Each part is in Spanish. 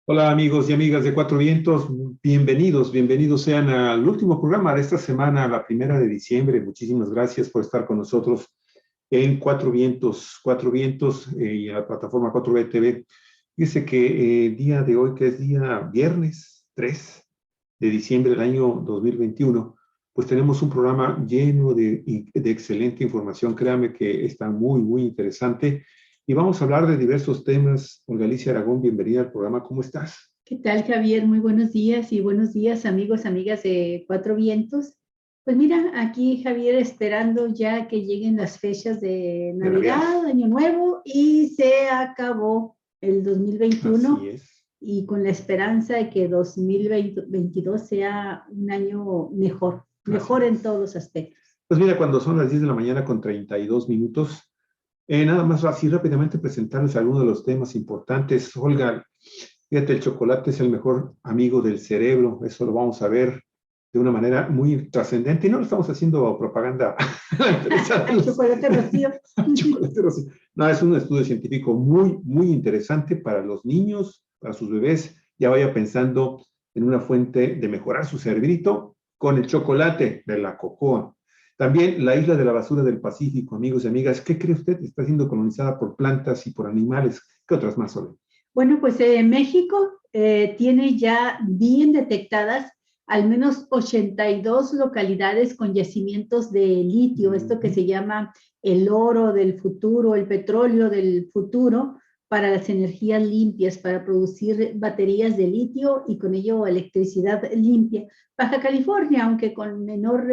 Hola amigos y amigas de Cuatro Vientos, bienvenidos sean al último programa de esta semana, la primera de diciembre. Muchísimas gracias por estar con nosotros en Cuatro Vientos y en la plataforma 4B TV. Dice que el día de hoy, que es día viernes 3 de diciembre del año 2021, pues tenemos un programa lleno de excelente información. Créame que está muy interesante. Y vamos a hablar de diversos temas. Olga Alicia Aragón, bienvenida al programa. ¿Cómo estás? ¿Qué tal, Javier? Muy buenos días y buenos días, amigos, amigas de Cuatro Vientos. Pues mira, aquí Javier esperando ya que lleguen las fechas de Navidad, Año Nuevo y se acabó el 2021. Así es. Y con la esperanza de que 2022 sea un año mejor en todos los aspectos. Pues mira, cuando son las 10 de la mañana con 32 minutos, nada más así rápidamente presentarles algunos de los temas importantes. Olga, fíjate, el chocolate es el mejor amigo del cerebro. Eso lo vamos a ver de una manera muy trascendente. Y no lo estamos haciendo propaganda. Chocolate rocío. Chocolate rocío. No, es un estudio científico muy interesante para los niños, para sus bebés. Ya vaya pensando en una fuente de mejorar su cerebrito con el chocolate de la cocoa. También la isla de la basura del Pacífico, amigos y amigas. ¿Qué cree usted? Está siendo colonizada por plantas y por animales. ¿Qué otras más, Olga? Bueno, pues México tiene ya bien detectadas al menos 82 localidades con yacimientos de litio, esto que se llama el oro del futuro, el petróleo del futuro, para las energías limpias, para producir baterías de litio y con ello electricidad limpia. Baja California, aunque con menor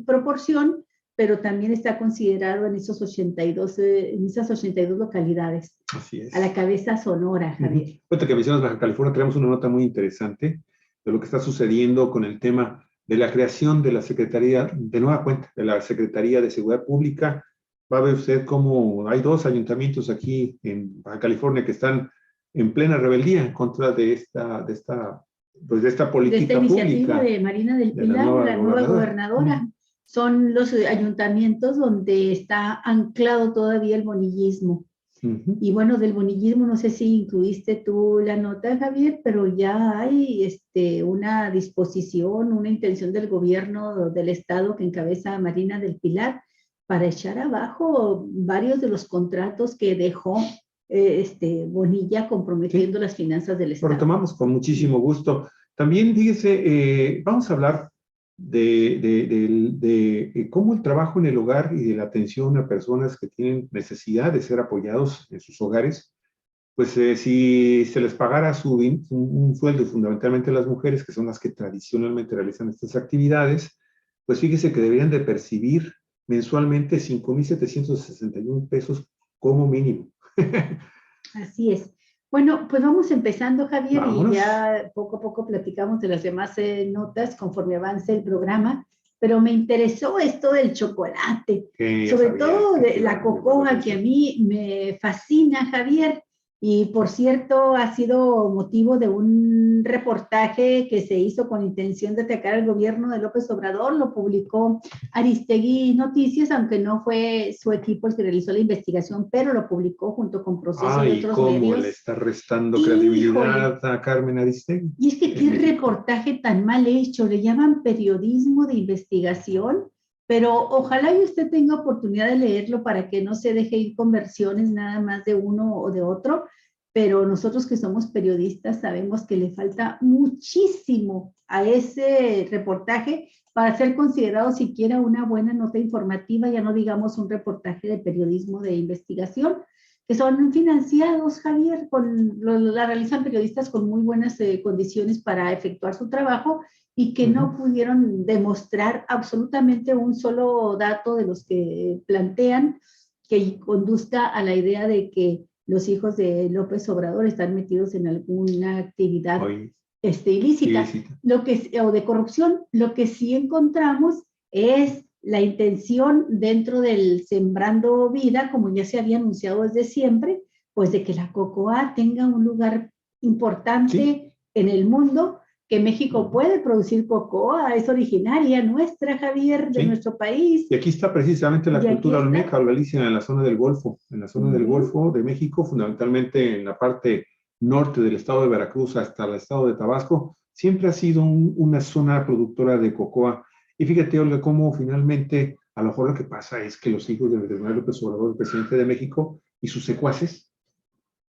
proporción, pero también está considerado en esas 82 localidades. Así es. A la cabeza Sonora, Javier. Ahorita que mencionas Baja California, tenemos una nota muy interesante de lo que está sucediendo con el tema de la creación de la Secretaría, de nueva cuenta, de la Secretaría de Seguridad Pública. Va a ver usted cómo hay dos ayuntamientos aquí en Baja California que están en plena rebeldía en contra de esta política de esta iniciativa pública de Marina del Pilar, la nueva gobernadora. Son los ayuntamientos donde está anclado todavía el bonillismo. Y bueno, del bonillismo, no sé si incluiste tú la nota, Javier, pero ya hay una disposición, una intención del gobierno del estado que encabeza Marina del Pilar para echar abajo varios de los contratos que dejó Bonilla comprometiendo las finanzas del estado. Lo retomamos con muchísimo gusto. También, fíjese, vamos a hablar de cómo el trabajo en el hogar y de la atención a personas que tienen necesidad de ser apoyados en sus hogares, pues si se les pagara un sueldo, fundamentalmente las mujeres, que son las que tradicionalmente realizan estas actividades, pues fíjese que deberían de percibir mensualmente 5,761 pesos como mínimo. Así es. Bueno, pues vamos empezando, Javier, Vámonos. Y ya poco a poco platicamos de las demás notas conforme avance el programa, pero me interesó esto del chocolate, sobre todo de la cocoa, que a mí me fascina, Javier. Y por cierto, ha sido motivo de un reportaje que se hizo con intención de atacar al gobierno de López Obrador. Lo publicó Aristegui Noticias, aunque no fue su equipo el que realizó la investigación, pero lo publicó junto con Proceso y otros ¿cómo medios. le está restando credibilidad a Carmen Aristegui? Y es que qué reportaje tan mal hecho, le llaman periodismo de investigación, pero ojalá y usted tenga oportunidad de leerlo para que no se deje ir con versiones nada más de uno o de otro, pero nosotros que somos periodistas sabemos que le falta muchísimo a ese reportaje para ser considerado siquiera una buena nota informativa, ya no digamos un reportaje de periodismo de investigación, que son financiados, Javier, la realizan periodistas con muy buenas condiciones para efectuar su trabajo y que no pudieron demostrar absolutamente un solo dato de los que plantean que conduzca a la idea de que los hijos de López Obrador están metidos en alguna actividad ilícita, o de corrupción. Lo que sí encontramos es la intención dentro del Sembrando Vida, como ya se había anunciado desde siempre, pues de que la cocoa tenga un lugar importante en el mundo, que México puede producir cocoa, es originaria nuestra, Javier, de nuestro país. Y aquí está precisamente la cultura olmeca, Galicia, en la zona del Golfo, del Golfo de México, fundamentalmente en la parte norte del estado de Veracruz hasta el estado de Tabasco, siempre ha sido una zona productora de cocoa. Y fíjate, Olga, cómo finalmente a lo mejor lo que pasa es que los hijos de Andrés Manuel López Obrador, el presidente de México, y sus secuaces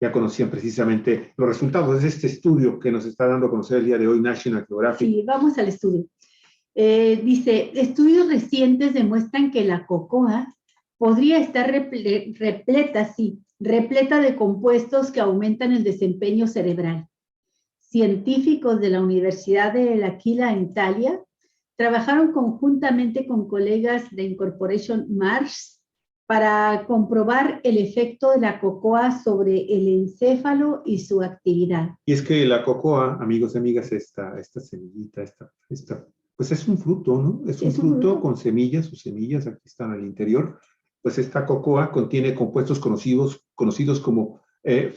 ya conocían precisamente los resultados de este estudio que nos está dando a conocer el día de hoy National Geographic. Sí, vamos al estudio. Dice, estudios recientes demuestran que la cocoa podría estar repleta de compuestos que aumentan el desempeño cerebral. Científicos de la Universidad de L'Aquila en Italia trabajaron conjuntamente con colegas de Incorporation Mars para comprobar el efecto de la cocoa sobre el encéfalo y su actividad. Y es que la cocoa, amigos y amigas, esta semillita, pues es un fruto, ¿no? Es un fruto con semillas, sus semillas aquí están al interior. Pues esta cocoa contiene compuestos conocidos como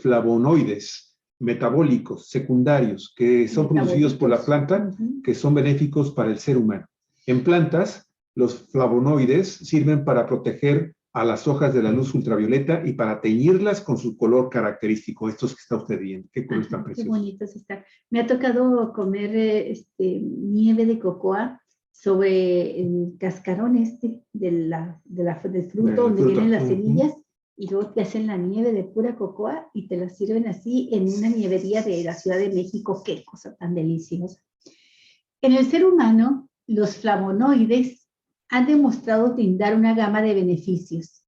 flavonoides metabólicos secundarios que son producidos por la planta, que son benéficos para el ser humano. En plantas, los flavonoides sirven para proteger a las hojas de la luz ultravioleta y para teñirlas con su color característico. Estos que está usted viendo. Qué color tan precioso. Qué bonitos están. Me ha tocado comer nieve de cocoa sobre el cascarón del fruto donde vienen las semillas, y luego te hacen la nieve de pura cocoa y te la sirven así en una nievería de la Ciudad de México. Qué cosa tan deliciosa. En el ser humano, los flavonoides han demostrado brindar una gama de beneficios.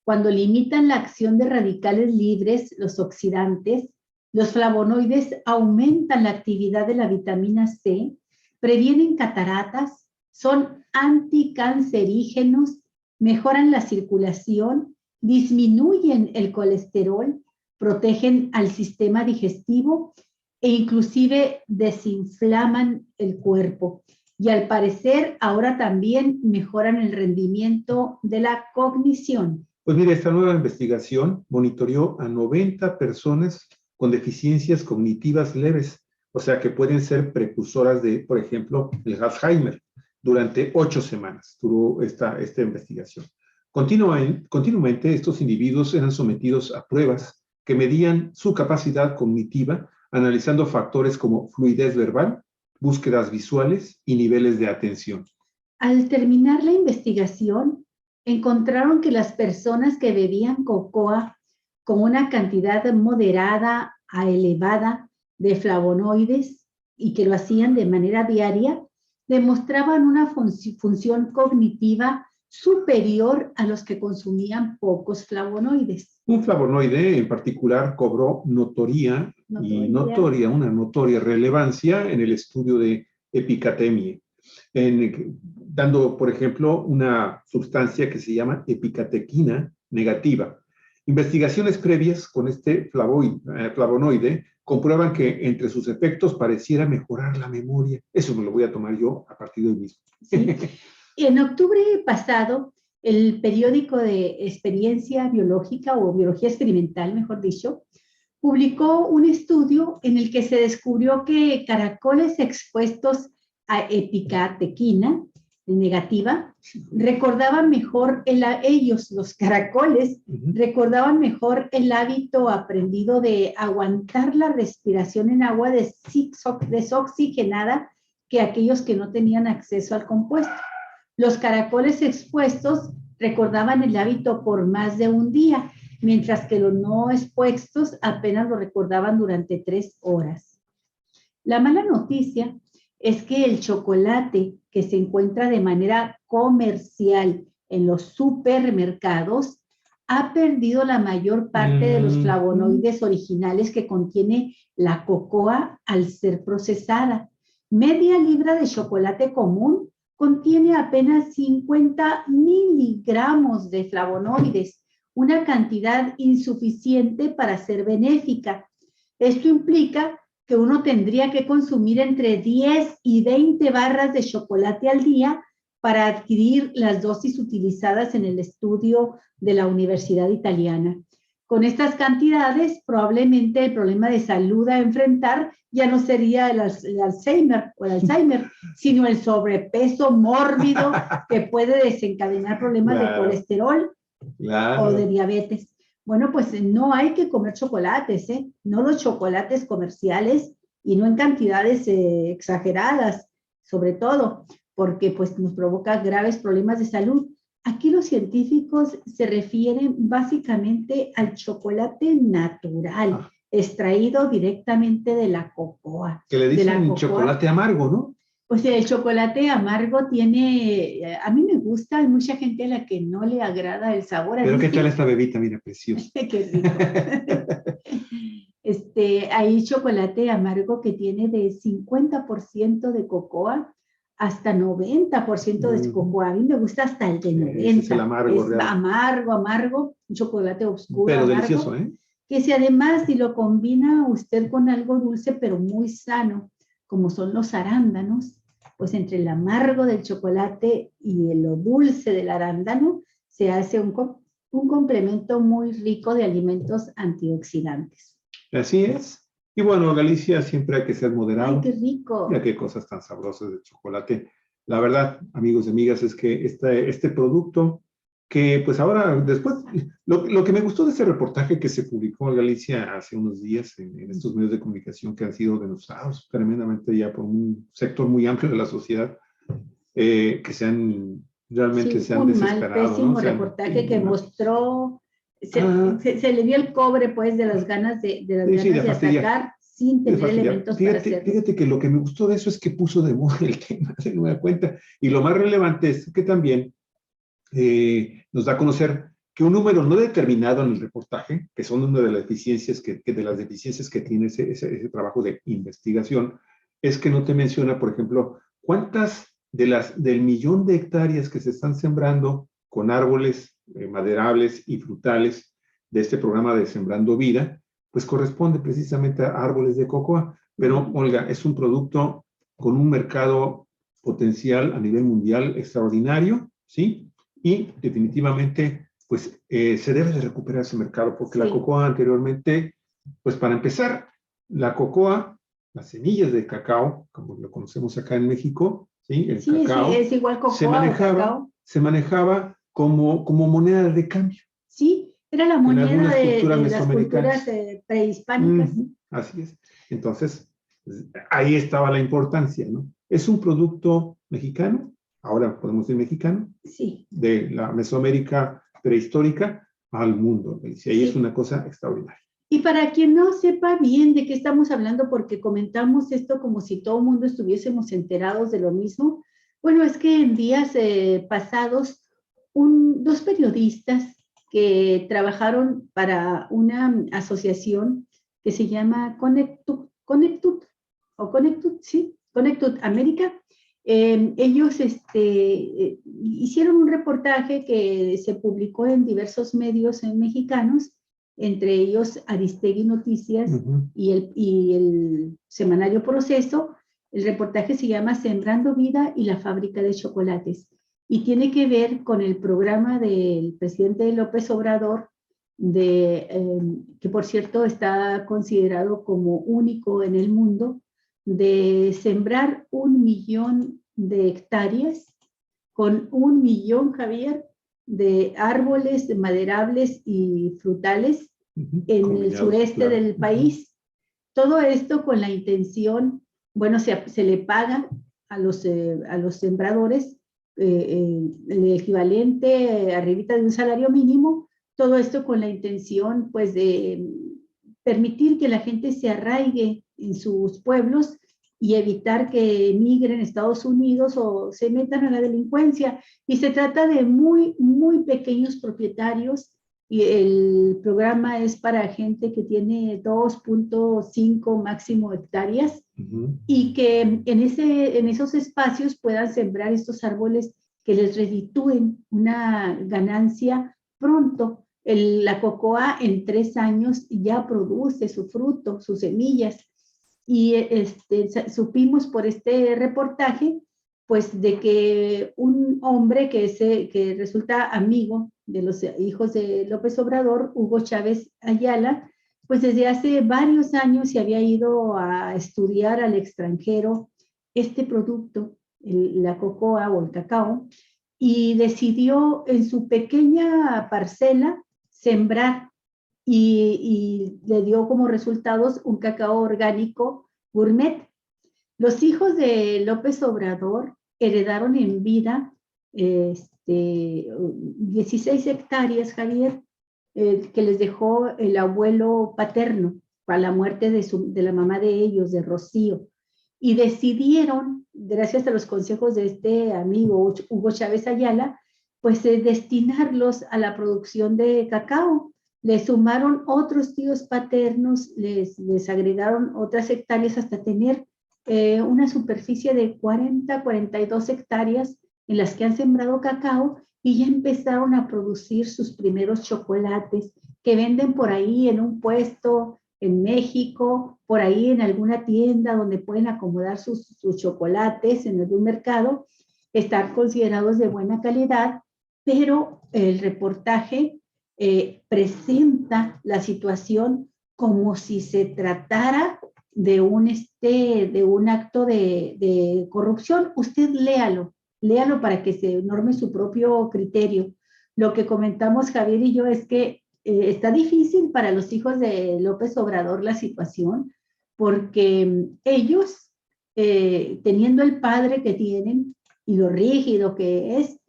Cuando limitan la acción de radicales libres, los oxidantes, los flavonoides aumentan la actividad de la vitamina C, previenen cataratas, son anticancerígenos, mejoran la circulación, disminuyen el colesterol, protegen al sistema digestivo e inclusive desinflaman el cuerpo. Y al parecer ahora también mejoran el rendimiento de la cognición. Pues mira, esta nueva investigación monitoreó a 90 personas con deficiencias cognitivas leves, o sea que pueden ser precursoras de, por ejemplo, el Alzheimer. Durante 8 semanas duró esta investigación. Continuamente estos individuos eran sometidos a pruebas que medían su capacidad cognitiva, analizando factores como fluidez verbal, búsquedas visuales y niveles de atención. Al terminar la investigación, encontraron que las personas que bebían cocoa con una cantidad moderada a elevada de flavonoides y que lo hacían de manera diaria, demostraban una función cognitiva superior a los que consumían pocos flavonoides. Un flavonoide en particular cobró una notoria relevancia en el estudio de epicatemia, dando, por ejemplo, una sustancia que se llama epicatequina negativa. Investigaciones previas con este flavonoide comprueban que entre sus efectos pareciera mejorar la memoria. Eso me lo voy a tomar yo a partir de hoy mismo. Sí. En octubre pasado, el periódico de experiencia biológica o biología experimental, mejor dicho, publicó un estudio en el que se descubrió que caracoles expuestos a epicatequina negativa recordaban mejor los caracoles recordaban mejor el hábito aprendido de aguantar la respiración en agua desoxigenada que aquellos que no tenían acceso al compuesto. Los caracoles expuestos recordaban el hábito por más de un día, mientras que los no expuestos apenas lo recordaban durante 3 horas. La mala noticia es que el chocolate que se encuentra de manera comercial en los supermercados ha perdido la mayor parte de los flavonoides originales que contiene la cocoa al ser procesada. Media libra de chocolate común contiene apenas 50 miligramos de flavonoides, una cantidad insuficiente para ser benéfica. Esto implica que uno tendría que consumir entre 10 y 20 barras de chocolate al día para adquirir las dosis utilizadas en el estudio de la Universidad Italiana. Con estas cantidades, probablemente el problema de salud a enfrentar ya no sería el Alzheimer, sino el sobrepeso mórbido que puede desencadenar problemas de colesterol o de diabetes. Bueno, pues no hay que comer chocolates, ¿eh? No los chocolates comerciales y no en cantidades exageradas, sobre todo, porque pues nos provoca graves problemas de salud. Aquí los científicos se refieren básicamente al chocolate natural, Ah, extraído directamente de la cocoa. que le De la dicen cocoa chocolate amargo, ¿no? pues el chocolate amargo tiene, a mí me gusta, hay mucha gente a la que no le agrada el sabor, a Pero mí ¿qué tal sí, esta bebita? Mira, preciosa. qué rico. Hay chocolate amargo que tiene de 50% de cocoa hasta 90% de Ujú. cocoa. A mí me gusta hasta el de Ese es el 90. amargo Es real. amargo, amargo, un chocolate oscuro, Pero delicioso, amargo, ¿eh? que si además si lo combina usted con algo dulce pero muy sano, como son los arándanos, pues entre el amargo del chocolate y lo dulce del arándano se hace un complemento muy rico de alimentos antioxidantes. Así es. Y bueno, Galicia siempre hay que ser ¡Ay, qué moderado. Mira rico! qué cosas tan sabrosas de chocolate. La verdad, amigos y amigas, es que este producto que pues ahora, después, lo que me gustó de ese reportaje que se publicó en Galicia hace unos días en estos medios de comunicación que han sido denostados tremendamente ya por un sector muy amplio de la sociedad, que realmente Sí, se han un mal, desesperado, ¿no? pésimo Se han, reportaje que mostró, ah, se le vio el cobre pues de las sí, sí, de ganas de fastidiar. atacar sin De tener fastidiar. elementos para Fíjate, hacerlo. fíjate que lo que me gustó de eso es que puso de moda el tema de nueva cuenta. Y lo más relevante es que también nos da a conocer que un número no determinado en el reportaje, que son una de las deficiencias de las deficiencias que tiene ese trabajo de investigación, es que no te menciona, por ejemplo, cuántas del millón de hectáreas que se están sembrando con árboles maderables y frutales de este programa de Sembrando Vida, pues corresponde precisamente a árboles de cocoa. Pero, Olga, es un producto con un mercado potencial a nivel mundial extraordinario, ¿sí? Y definitivamente, pues se debe de recuperar ese mercado, porque la Sí, cocoa anteriormente, pues para empezar, la cocoa, las semillas de cacao, como lo conocemos acá en México, ¿sí? El sí, sí, cacao, es igual cocoa o cacao. se manejaba como moneda de cambio Sí, era la en moneda algunas culturas de las culturas mesoamericanas. prehispánicas. Así es. Entonces, ahí estaba la importancia, ¿no? Es un producto mexicano, ahora podemos decir mexicano, Sí, de la Mesoamérica prehistórica al mundo. Y ahí es sí. una cosa extraordinaria. Y para quien no sepa bien de qué estamos hablando, porque comentamos esto como si todo el mundo estuviésemos enterados de lo mismo, bueno, es que en días pasados, dos periodistas que trabajaron para una asociación que se llama Connectud, sí, Connectud América, ellos hicieron un reportaje que se publicó en diversos medios mexicanos, entre ellos Aristegui Noticias y el semanario Proceso. El reportaje se llama Sembrando Vida y la fábrica de chocolates y tiene que ver con el programa del presidente López Obrador, que por cierto está considerado como único en el mundo, de sembrar 1 millón de hectáreas con 1 millón, Javier, de árboles maderables y frutales en el Combinados, sureste claro. del país. Todo esto con la intención, bueno, se le paga a los sembradores el equivalente arribita de un salario mínimo, todo esto con la intención pues de permitir que la gente se arraigue en sus pueblos y evitar que emigren a Estados Unidos o se metan a la delincuencia. Y se trata de muy, muy pequeños propietarios y el programa es para gente que tiene 2.5 máximo hectáreas y que en esos espacios puedan sembrar estos árboles que les reditúen una ganancia pronto. La cocoa en 3 años ya produce su fruto, sus semillas. Y supimos por este reportaje, pues de que un hombre que resulta amigo de los hijos de López Obrador, Hugo Chávez Ayala, pues desde hace varios años se había ido a estudiar al extranjero este producto, la cocoa o el cacao, y decidió en su pequeña parcela sembrar y le dio como resultados un cacao orgánico gourmet. Los hijos de López Obrador heredaron en vida 16 hectáreas, Javier, que les dejó el abuelo paterno para la muerte de la mamá de ellos, de Rocío. Y decidieron, gracias a los consejos de este amigo Hugo Chávez Ayala, pues destinarlos a la producción de cacao. Les sumaron otros tíos paternos, les agregaron otras hectáreas hasta tener una superficie de 42 hectáreas en las que han sembrado cacao y ya empezaron a producir sus primeros chocolates que venden por ahí en un puesto en México, por ahí en alguna tienda donde pueden acomodar sus chocolates en algún mercado. Están considerados de buena calidad, pero el reportaje presenta la situación como si se tratara de un acto de corrupción. Usted léalo para que se norme su propio criterio. Lo que comentamos Javier y yo es que está difícil para los hijos de López Obrador la situación, porque ellos, teniendo el padre que tienen y lo rígido que es,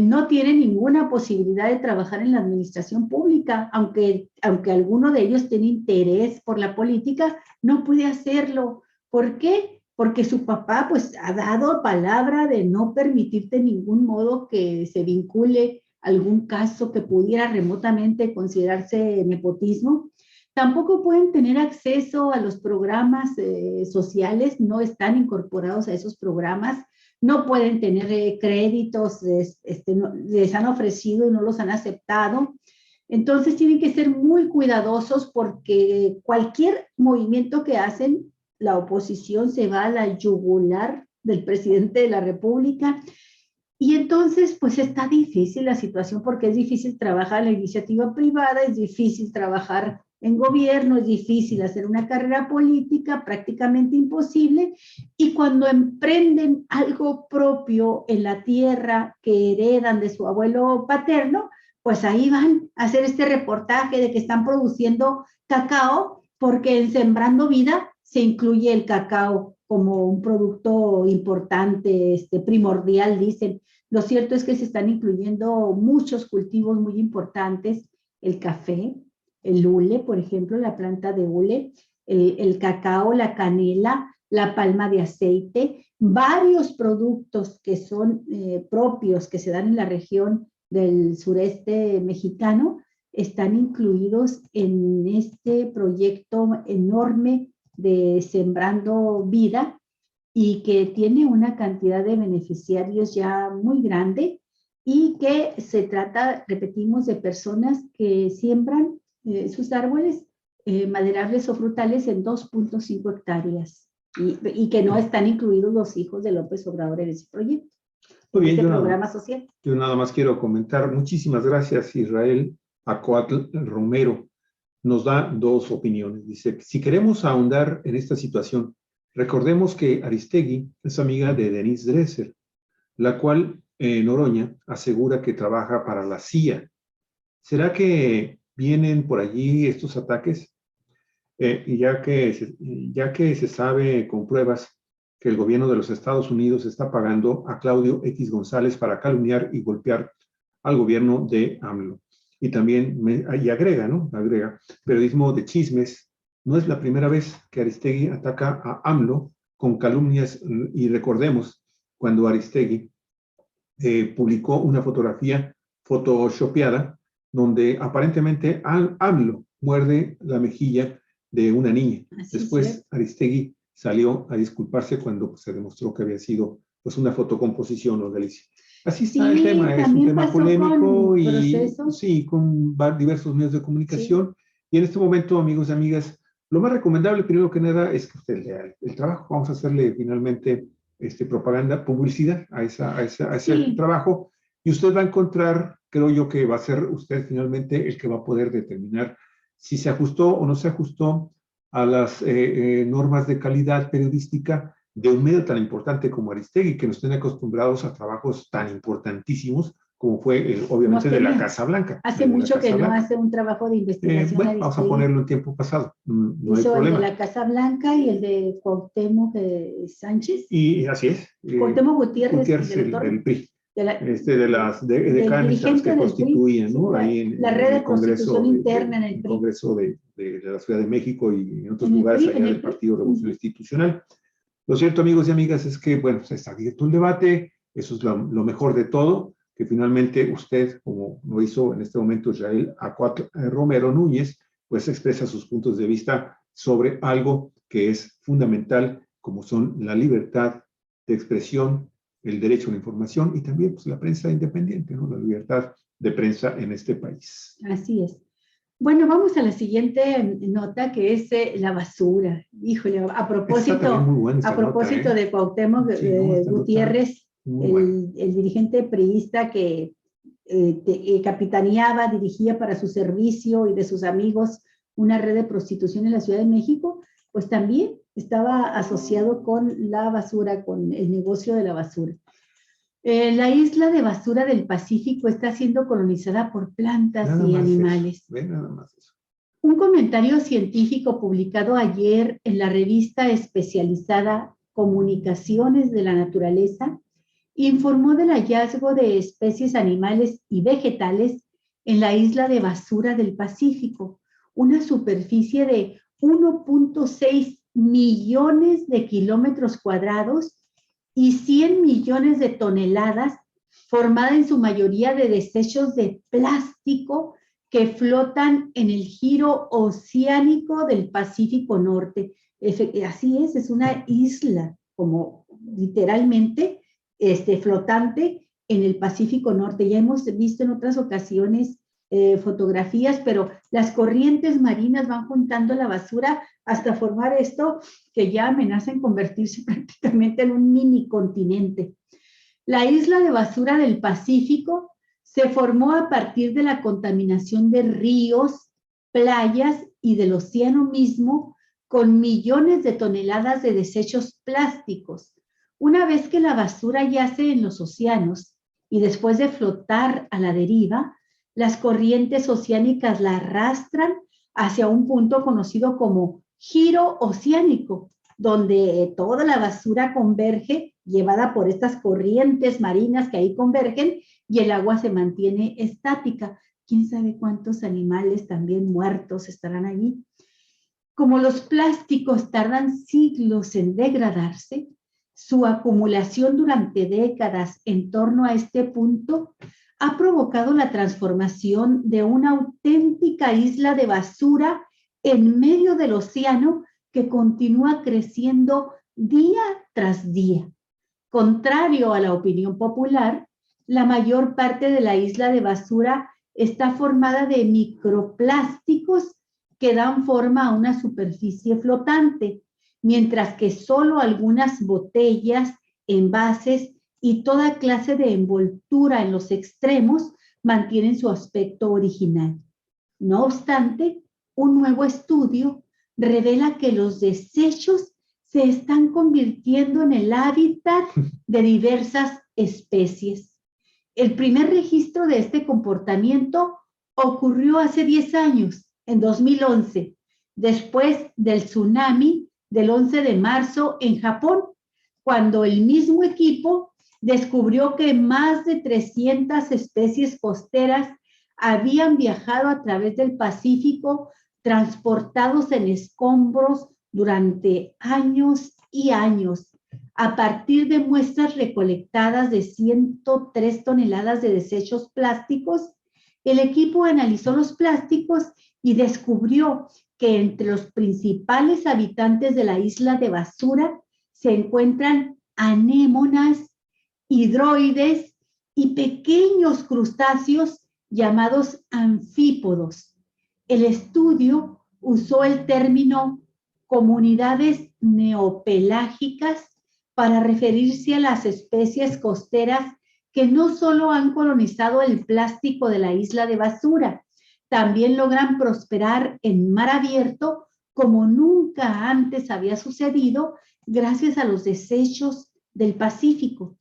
no tienen ninguna posibilidad de trabajar en la administración pública, aunque alguno de ellos tiene interés por la política, no puede hacerlo. ¿Por qué? Porque su papá pues ha dado palabra de no permitirte de ningún modo que se vincule algún caso que pudiera remotamente considerarse nepotismo. Tampoco pueden tener acceso a los programas sociales, no están incorporados a esos programas, no pueden tener créditos, les han ofrecido y no los han aceptado. Entonces tienen que ser muy cuidadosos porque cualquier movimiento que hacen, la oposición se va a la yugular del presidente de la República. Y entonces, pues está difícil la situación porque es difícil trabajar en la iniciativa privada, es difícil trabajar en gobierno, es difícil hacer una carrera política, prácticamente imposible. Y cuando emprenden algo propio en la tierra que heredan de su abuelo paterno, pues ahí van a hacer este reportaje de que están produciendo cacao, porque en Sembrando Vida se incluye el cacao como un producto importante, primordial, dicen. Lo cierto es que se están incluyendo muchos cultivos muy importantes, el café, el hule, por ejemplo, la planta de hule, el cacao, la canela, la palma de aceite, varios productos que son propios, que se dan en la región del sureste mexicano, están incluidos en este proyecto enorme de Sembrando Vida y que tiene una cantidad de beneficiarios ya muy grande y que se trata, repetimos, de personas que siembran sus árboles maderables o frutales en 2.5 hectáreas y que no están incluidos los hijos de López Obrador en ese proyecto, Muy en bien, ese programa social. Yo nada más quiero comentar, muchísimas gracias Israel Acoatl Romero, nos da dos opiniones. Dice, si queremos ahondar en esta situación, recordemos que Aristegui es amiga de Denise Dresser, la cual Noroña asegura que trabaja para la CIA. ¿Será que vienen por allí estos ataques? Y ya que se sabe con pruebas que el gobierno de los Estados Unidos está pagando a Claudio X González para calumniar y golpear al gobierno de AMLO. Y también, y agrega, ¿no? Agrega, periodismo de chismes. No es la primera vez que Aristegui ataca a AMLO con calumnias, y recordemos cuando Aristegui publicó una fotografía photoshopeada donde aparentemente AMLO muerde la mejilla de una niña. Así Después Aristegui salió a disculparse cuando se demostró que había sido pues una fotocomposición o delicia. Así está el tema, es un tema polémico y sí, con diversos medios de comunicación. Sí. Y en este momento, amigos y amigas, lo más recomendable, primero que nada, es que usted lea el trabajo. Vamos a hacerle finalmente propaganda, publicidad a ese trabajo. Y usted va a encontrar, creo yo que va a ser usted finalmente el que va a poder determinar si se ajustó o no se ajustó a las normas de calidad periodística de un medio tan importante como Aristegui, que nos tiene acostumbrados a trabajos tan importantísimos como fue obviamente de la Casa Blanca. Hace mucho que no hace un trabajo de investigación. Bueno, vamos a ponerlo en tiempo pasado, no hay hizo problema. El de la Casa Blanca y el de Cuauhtémoc Sánchez. Y así es. Cuauhtémoc Gutiérrez del PRI. De las decanes a las que constituyen, ¿no? Ahí en la red de prostitución interna en el PRI. Congreso de la Ciudad de México y en otros lugares allá del Partido Revolución Institucional. Lo cierto, amigos y amigas, es que, bueno, se está abierto el debate, eso es lo mejor de todo, que finalmente usted, como lo hizo en este momento Israel Romero Núñez, pues expresa sus puntos de vista sobre algo que es fundamental, como son la libertad de expresión, el derecho a la información y también pues, la prensa independiente, ¿no? La libertad de prensa en este país. Así es. Bueno, vamos a la siguiente nota, que es la basura. Híjole, a propósito de Cuauhtémoc Gutiérrez, el dirigente priista que capitaneaba, dirigía para su servicio y de sus amigos una red de prostitución en la Ciudad de México, pues también estaba asociado con la basura, con el negocio de la basura. La isla de basura del Pacífico está siendo colonizada por plantas y animales. Nada más eso. Un comentario científico publicado ayer en la revista especializada Comunicaciones de la Naturaleza informó del hallazgo de especies animales y vegetales en la isla de basura del Pacífico, una superficie de 1.6 millones de kilómetros cuadrados y 100 millones de toneladas, formada en su mayoría de desechos de plástico que flotan en el giro oceánico del Pacífico Norte. Así es una isla, como literalmente flotante en el Pacífico Norte. Ya hemos visto en otras ocasiones fotografías, pero las corrientes marinas van juntando la basura hasta formar esto que ya amenaza en convertirse prácticamente en un mini continente. La isla de basura del Pacífico se formó a partir de la contaminación de ríos, playas y del océano mismo, con millones de toneladas de desechos plásticos. Una vez que la basura yace en los océanos y después de flotar a la deriva, las corrientes oceánicas la arrastran hacia un punto conocido como giro oceánico, donde toda la basura converge, llevada por estas corrientes marinas que ahí convergen, y el agua se mantiene estática. ¿Quién sabe cuántos animales también muertos estarán allí? Como los plásticos tardan siglos en degradarse, su acumulación durante décadas en torno a este punto ha provocado la transformación de una auténtica isla de basura en medio del océano que continúa creciendo día tras día. Contrario a la opinión popular, la mayor parte de la isla de basura está formada de microplásticos que dan forma a una superficie flotante, mientras que solo algunas botellas, envases y toda clase de envoltura en los extremos mantienen su aspecto original. No obstante, un nuevo estudio revela que los desechos se están convirtiendo en el hábitat de diversas especies. El primer registro de este comportamiento ocurrió hace 10 años, en 2011, después del tsunami del 11 de marzo en Japón, cuando el mismo equipo descubrió que más de 300 especies costeras habían viajado a través del Pacífico, transportados en escombros durante años y años. A partir de muestras recolectadas de 103 toneladas de desechos plásticos, el equipo analizó los plásticos y descubrió que entre los principales habitantes de la isla de basura se encuentran anémonas, hidroides y pequeños crustáceos llamados anfípodos. El estudio usó el término comunidades neopelágicas para referirse a las especies costeras que no solo han colonizado el plástico de la isla de basura, también logran prosperar en mar abierto como nunca antes había sucedido gracias a los desechos del Pacífico.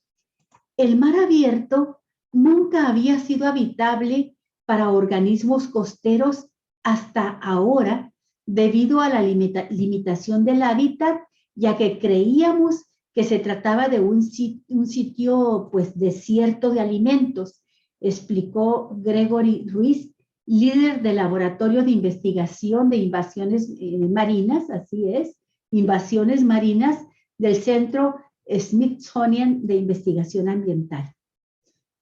El mar abierto nunca había sido habitable para organismos costeros hasta ahora, debido a la limitación del hábitat, ya que creíamos que se trataba de un sitio pues desierto de alimentos, explicó Gregory Ruiz, líder del Laboratorio de Investigación de Invasiones Marinas, así es, invasiones marinas del Centro Smithsonian de Investigación Ambiental.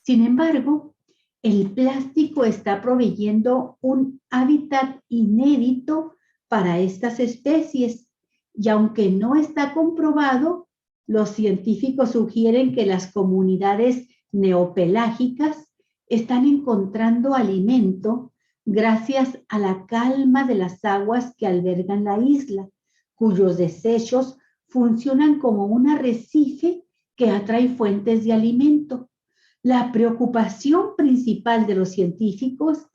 Sin embargo, el plástico está proveyendo un hábitat inédito para estas especies y aunque no está comprobado, los científicos sugieren que las comunidades neopelágicas están encontrando alimento gracias a la calma de las aguas que albergan la isla, cuyos desechos funcionan como un arrecife que atrae fuentes de alimento. La preocupación principal de los científicos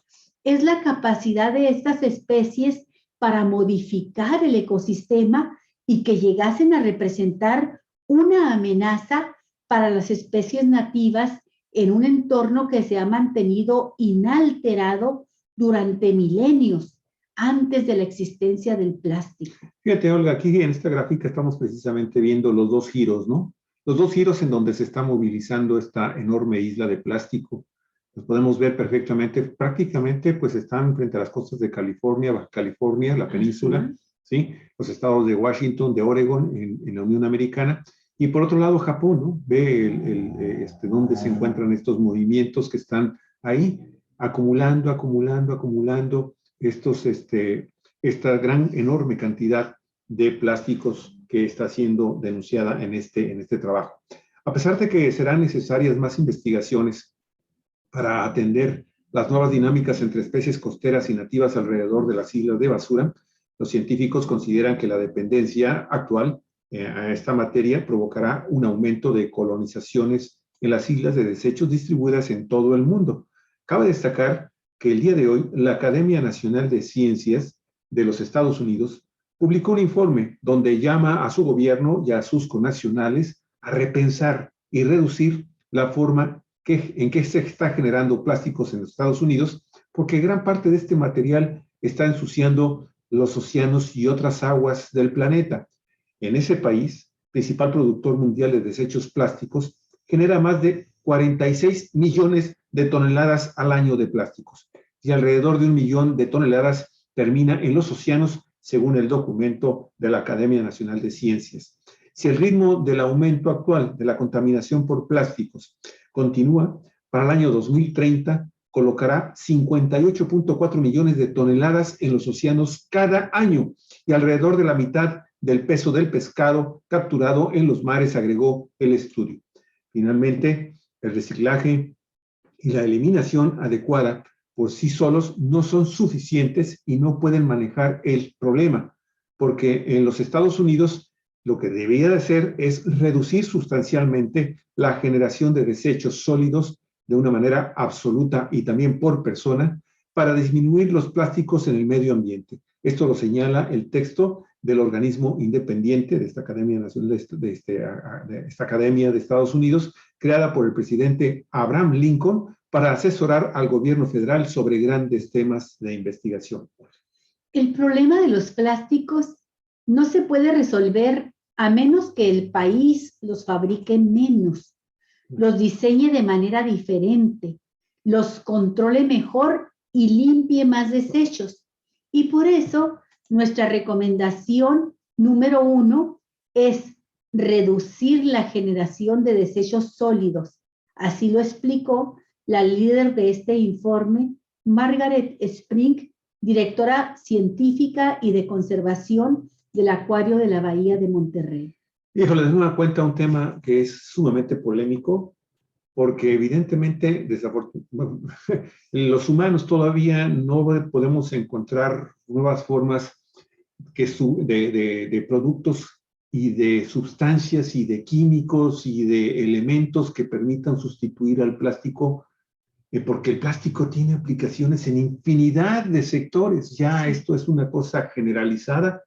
es la capacidad de estas especies para modificar el ecosistema y que llegasen a representar una amenaza para las especies nativas en un entorno que se ha mantenido inalterado durante milenios antes de la existencia del plástico. Fíjate, Olga, aquí en esta gráfica estamos precisamente viendo los dos giros, ¿no? Los dos giros en donde se está movilizando esta enorme isla de plástico. Los podemos ver perfectamente, prácticamente pues están frente a las costas de California, Baja California, la península, ¿sí? Los estados de Washington, de Oregon, en la Unión Americana. Y por otro lado, Japón, ¿no? Ve dónde se encuentran estos movimientos que están ahí, acumulando esta gran, enorme cantidad de plásticos que está siendo denunciada en este trabajo. A pesar de que serán necesarias más investigaciones para atender las nuevas dinámicas entre especies costeras y nativas alrededor de las islas de basura, los científicos consideran que la dependencia actual a esta materia provocará un aumento de colonizaciones en las islas de desechos distribuidas en todo el mundo. Cabe destacar que el día de hoy la Academia Nacional de Ciencias de los Estados Unidos publicó un informe donde llama a su gobierno y a sus connacionales a repensar y reducir la forma en que se está generando plásticos en los Estados Unidos, porque gran parte de este material está ensuciando los océanos y otras aguas del planeta. En ese país, principal productor mundial de desechos plásticos, genera más de 46 millones de toneladas al año de plásticos y alrededor de 1 millón de toneladas termina en los océanos, según el documento de la Academia Nacional de Ciencias. Si el ritmo del aumento actual de la contaminación por plásticos continúa, para el año 2030 colocará 58.4 millones de toneladas en los océanos cada año y alrededor de la mitad del peso del pescado capturado en los mares, agregó el estudio. Finalmente, el reciclaje y la eliminación adecuada por sí solos no son suficientes y no pueden manejar el problema, porque en los Estados Unidos lo que debería de hacer es reducir sustancialmente la generación de desechos sólidos de una manera absoluta y también por persona para disminuir los plásticos en el medio ambiente. Esto lo señala el texto del organismo independiente de esta Academia Nacional de esta Academia de Estados Unidos, creada por el presidente Abraham Lincoln para asesorar al gobierno federal sobre grandes temas de investigación. El problema de los plásticos no se puede resolver a menos que el país los fabrique menos, los diseñe de manera diferente, los controle mejor y limpie más desechos. Y por eso, nuestra recomendación número 1 es reducir la generación de desechos sólidos. Así lo explicó la líder de este informe, Margaret Spring, directora científica y de conservación del Acuario de la Bahía de Monterrey. Híjole, de nueva cuenta un tema que es sumamente polémico, porque evidentemente, los humanos todavía no podemos encontrar nuevas formas de productos y de sustancias y de químicos y de elementos que permitan sustituir al plástico, porque el plástico tiene aplicaciones en infinidad de sectores. Ya esto es una cosa generalizada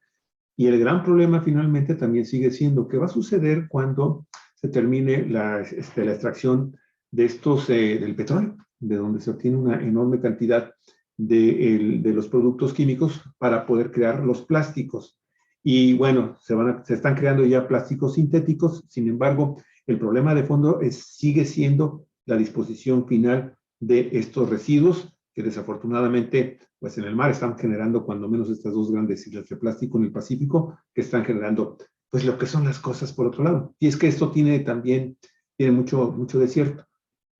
y el gran problema finalmente también sigue siendo qué va a suceder cuando se termine la extracción del petróleo, de donde se obtiene una enorme cantidad de los productos químicos para poder crear los plásticos. Y bueno, se están creando ya plásticos sintéticos. Sin embargo, el problema de fondo sigue siendo la disposición final de estos residuos que desafortunadamente pues en el mar están generando cuando menos estas dos grandes islas de plástico en el Pacífico, que están generando pues lo que son las cosas por otro lado. Y es que esto tiene mucho de cierto.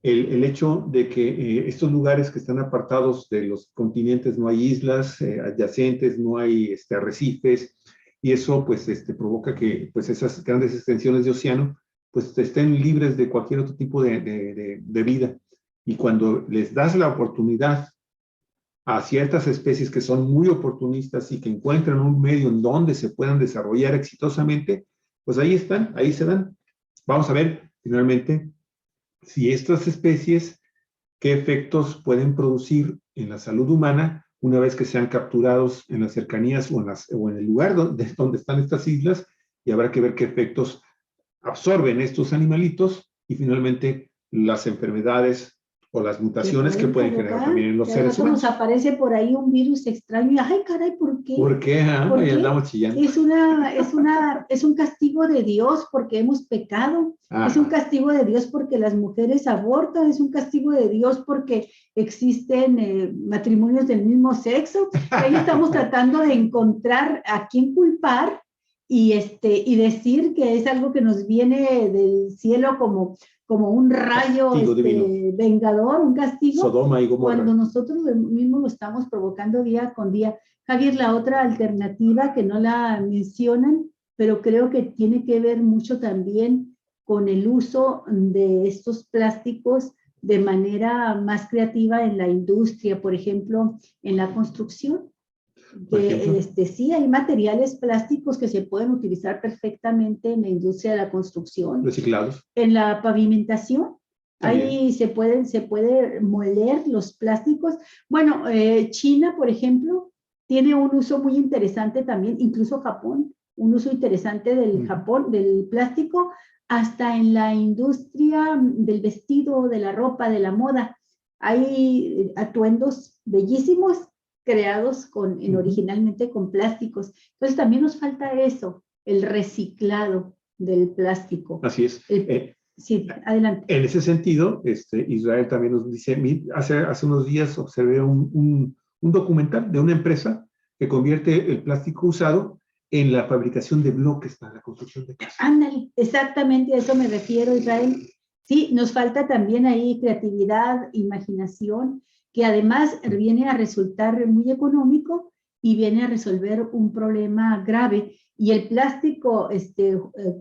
El hecho de que estos lugares que están apartados de los continentes, no hay islas adyacentes, no hay arrecifes, y eso pues provoca que pues esas grandes extensiones de océano pues estén libres de cualquier otro tipo de vida. Y cuando les das la oportunidad a ciertas especies que son muy oportunistas y que encuentran un medio en donde se puedan desarrollar exitosamente, pues ahí están, ahí se dan. Vamos a ver finalmente si estas especies, qué efectos pueden producir en la salud humana una vez que sean capturados en las cercanías o en el lugar donde están estas islas, y habrá que ver qué efectos absorben estos animalitos y finalmente las enfermedades o las mutaciones que pueden generar también en los seres humanos. Nos aparece por ahí un virus extraño y ¡ay, caray! ¿Por qué? ¿Por qué? ¿Por qué? Ahí andamos chillando. Es un castigo de Dios porque hemos pecado. Es un castigo de Dios porque las mujeres abortan. Es un castigo de Dios porque existen matrimonios del mismo sexo. Ahí estamos tratando de encontrar a quién culpar y decir que es algo que nos viene del cielo como un rayo vengador, un castigo, Sodoma y Gomorra, cuando nosotros mismos lo estamos provocando día con día. Javier, la otra alternativa que no la mencionan, pero creo que tiene que ver mucho también con el uso de estos plásticos de manera más creativa en la industria, por ejemplo, en la construcción. Sí, hay materiales plásticos que se pueden utilizar perfectamente en la industria de la construcción. Reciclados. En la pavimentación, ahí se puede moler los plásticos. Bueno, China, por ejemplo, tiene un uso muy interesante también, incluso Japón, un uso interesante del plástico, hasta en la industria del vestido, de la ropa, de la moda. Hay atuendos bellísimos creados originalmente con plásticos. Entonces también nos falta eso, el reciclado del plástico. Así es. Sí, adelante. En ese sentido, Israel también nos dice, hace unos días observé un documental de una empresa que convierte el plástico usado en la fabricación de bloques para la construcción de casas. Ándale, exactamente a eso me refiero, Israel. Sí, nos falta también ahí creatividad, imaginación, que además viene a resultar muy económico y viene a resolver un problema grave. Y el plástico,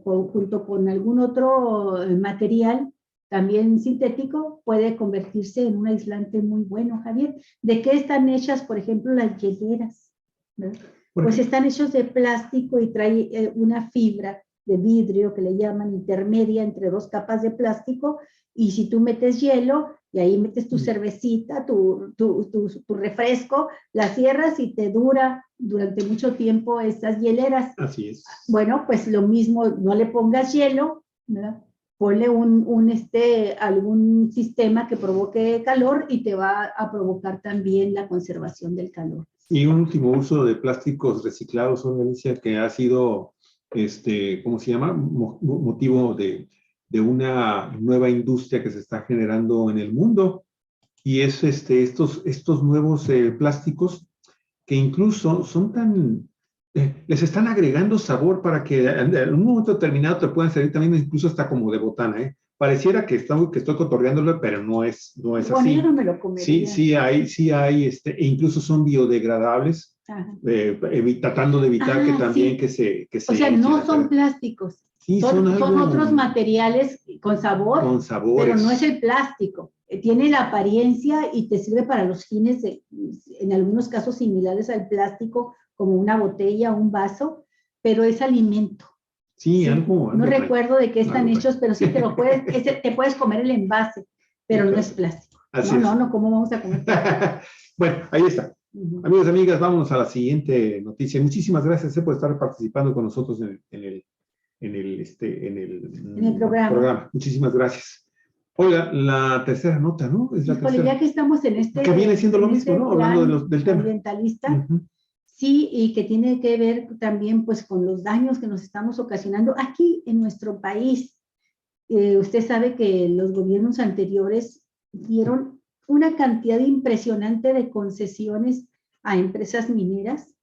junto con algún otro material, también sintético, puede convertirse en un aislante muy bueno, Javier. ¿De qué están hechas, por ejemplo, las hieleras? Pues están hechos de plástico y trae una fibra de vidrio que le llaman intermedia entre dos capas de plástico, y si tú metes hielo y ahí metes tu cervecita, tu refresco, la cierras y te dura durante mucho tiempo estas hieleras. Así es. Bueno, pues lo mismo, no le pongas hielo, ¿verdad? Ponle algún sistema que provoque calor y te va a provocar también la conservación del calor. Y un último uso de plásticos reciclados, Alicia, que ha sido, ¿cómo se llama? Motivo de una nueva industria que se está generando en el mundo. Y es estos nuevos plásticos que incluso son les están agregando sabor para que en un momento determinado te puedan servir también incluso hasta como de botana, ¿eh? Pareciera que estoy cotorreándolo, pero no es así. Bueno, yo no me lo comería. Sí hay, e incluso son biodegradables, tratando de evitar que también que se o sea, no son plásticos. Sí, son otros materiales con sabor, pero no es el plástico. Tiene la apariencia y te sirve para los fines, en algunos casos similares al plástico, como una botella o un vaso, pero es alimento. Sí, algo no recuerdo de qué están hechos, pero sí te puedes comer el envase, pero no es plástico. No, ¿cómo vamos a comer? Bueno, ahí está. Amigos y amigas, vámonos a la siguiente noticia. Muchísimas gracias por estar participando con nosotros en el programa. Muchísimas gracias. Oiga, la tercera nota, ¿no? Es la Híjole, tercera. ya que estamos en este, Que viene siendo lo mismo, ¿no? Hablando del tema. ambientalista, sí, y que tiene que ver también pues con los daños que nos estamos ocasionando aquí en nuestro país. Usted sabe que los gobiernos anteriores dieron una cantidad impresionante de concesiones a empresas mineras,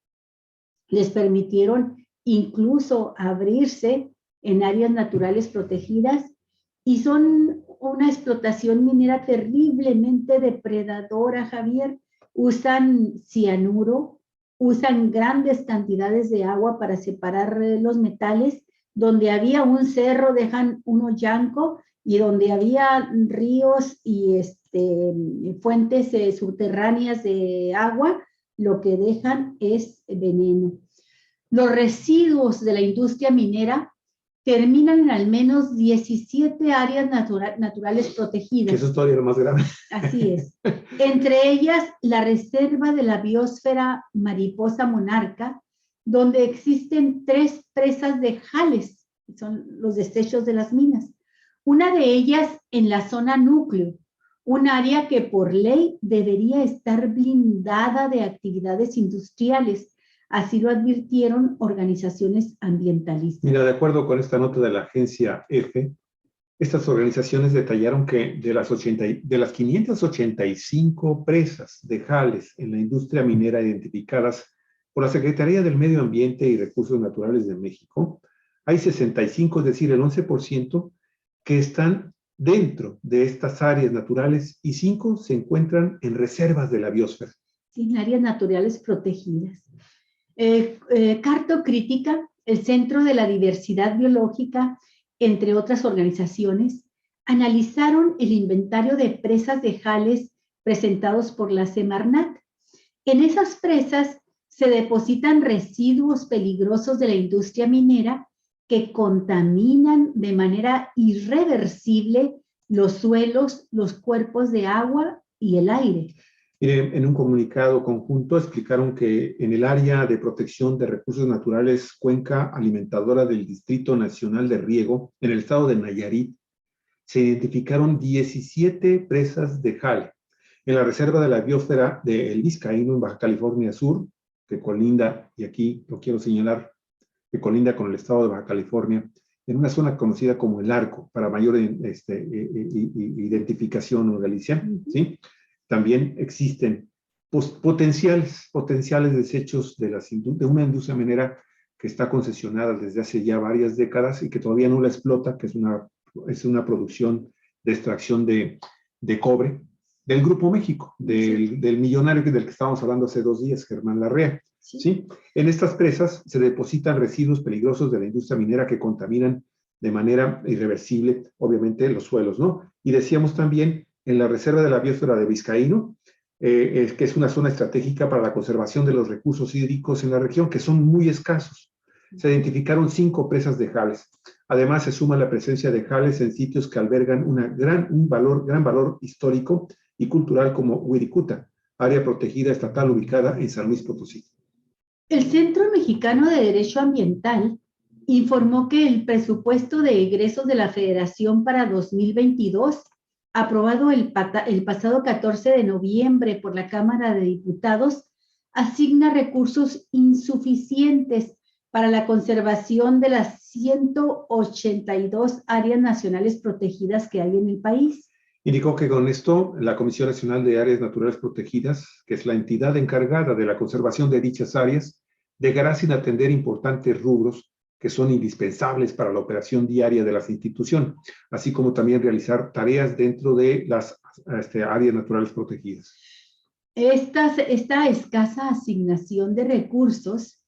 les permitieron incluso abrirse en áreas naturales protegidas y son una explotación minera terriblemente depredadora, Javier. Usan cianuro, usan grandes cantidades de agua para separar los metales. Donde había un cerro dejan un hoyanco y donde había ríos y fuentes subterráneas de agua, lo que dejan es veneno. Los residuos de la industria minera terminan en al menos 17 áreas naturales protegidas. Que eso es todavía lo más grave. Así es. Entre ellas, la reserva de la biosfera Mariposa Monarca, donde existen 3 presas de jales, que son los desechos de las minas. Una de ellas en la zona núcleo, un área que por ley debería estar blindada de actividades industriales. Así lo advirtieron organizaciones ambientalistas. Mira, de acuerdo con esta nota de la agencia EFE, estas organizaciones detallaron que de las 585 presas de jales en la industria minera identificadas por la Secretaría del Medio Ambiente y Recursos Naturales de México, hay 65, es decir, el 11%, que están dentro de estas áreas naturales y 5 se encuentran en reservas de la biosfera. En áreas naturales protegidas. Cartocrítica, el Centro de la Diversidad Biológica, entre otras organizaciones, analizaron el inventario de presas de jales presentados por la Semarnat. En esas presas se depositan residuos peligrosos de la industria minera que contaminan de manera irreversible los suelos, los cuerpos de agua y el aire. En un comunicado conjunto explicaron que en el área de protección de recursos naturales Cuenca Alimentadora del Distrito Nacional de Riego, en el estado de Nayarit, se identificaron 17 presas de jale. En la reserva de la biosfera de El Vizcaíno, en Baja California Sur, que colinda, y aquí lo quiero señalar, que colinda con el estado de Baja California, en una zona conocida como El Arco, para mayor identificación, Galicia, ¿sí? También existen potenciales desechos de una industria minera que está concesionada desde hace ya varias décadas y que todavía no la explota, que es una producción de extracción de cobre del Grupo México, del millonario del que estábamos hablando hace 2 días, Germán Larrea. ¿Sí? En estas presas se depositan residuos peligrosos de la industria minera que contaminan de manera irreversible, obviamente, los suelos, ¿no? Y decíamos también en la reserva de la biosfera de Vizcaíno, que es una zona estratégica para la conservación de los recursos hídricos en la región, que son muy escasos. Se identificaron 5 presas de jales. Además, se suma la presencia de jales en sitios que albergan un gran valor histórico y cultural como Wirikuta, área protegida estatal ubicada en San Luis Potosí. El Centro Mexicano de Derecho Ambiental informó que el presupuesto de egresos de la Federación para 2022, aprobado el pasado 14 de noviembre por la Cámara de Diputados, asigna recursos insuficientes para la conservación de las 182 áreas nacionales protegidas que hay en el país. Indicó que con esto, la Comisión Nacional de Áreas Naturales Protegidas, que es la entidad encargada de la conservación de dichas áreas, dejará sin atender importantes rubros que son indispensables para la operación diaria de las instituciones, así como también realizar tareas dentro de las áreas naturales protegidas. Esta escasa asignación de recursos,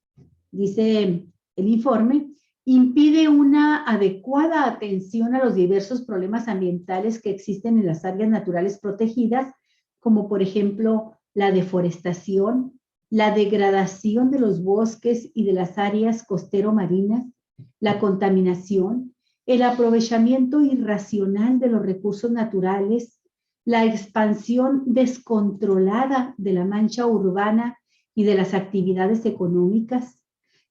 dice el informe, impide una adecuada atención a los diversos problemas ambientales que existen en las áreas naturales protegidas, como por ejemplo la deforestación, la degradación de los bosques y de las áreas costero-marinas, la contaminación, el aprovechamiento irracional de los recursos naturales, la expansión descontrolada de la mancha urbana y de las actividades económicas,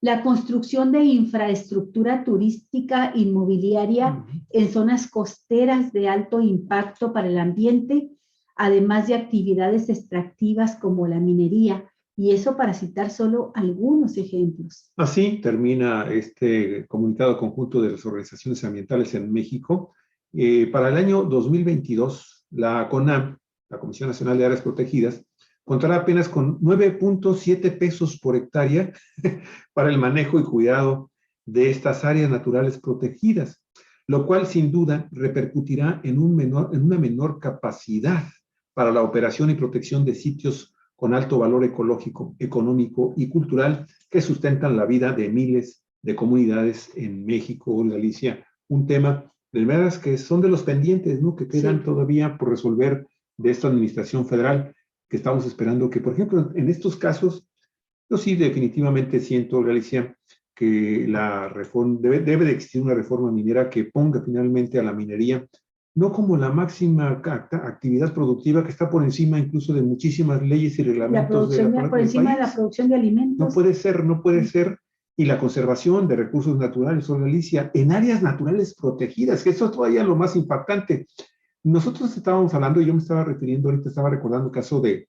la construcción de infraestructura turística inmobiliaria en zonas costeras de alto impacto para el ambiente, además de actividades extractivas como la minería, y eso para citar solo algunos ejemplos. Así termina este comunicado conjunto de las organizaciones ambientales en México. Para el año 2022, la CONAM, la Comisión Nacional de Áreas Protegidas, contará apenas con 9.7 pesos por hectárea para el manejo y cuidado de estas áreas naturales protegidas, lo cual sin duda repercutirá en una menor capacidad para la operación y protección de sitios con alto valor ecológico, económico y cultural que sustentan la vida de miles de comunidades en México, Galicia. Un tema de veras que son de los pendientes, ¿no?, que quedan todavía por resolver de esta administración federal, que estamos esperando que, por ejemplo, en estos casos, yo sí definitivamente siento, Galicia, que la reforma, debe de existir una reforma minera que ponga finalmente a la minería no como la máxima actividad productiva, que está por encima incluso de muchísimas leyes y reglamentos por encima de la producción de alimentos. No puede ser, no puede ser. Y la conservación de recursos naturales, Galicia, en áreas naturales protegidas, que eso es todavía lo más impactante. Nosotros estábamos hablando, y yo me estaba refiriendo, ahorita estaba recordando el caso de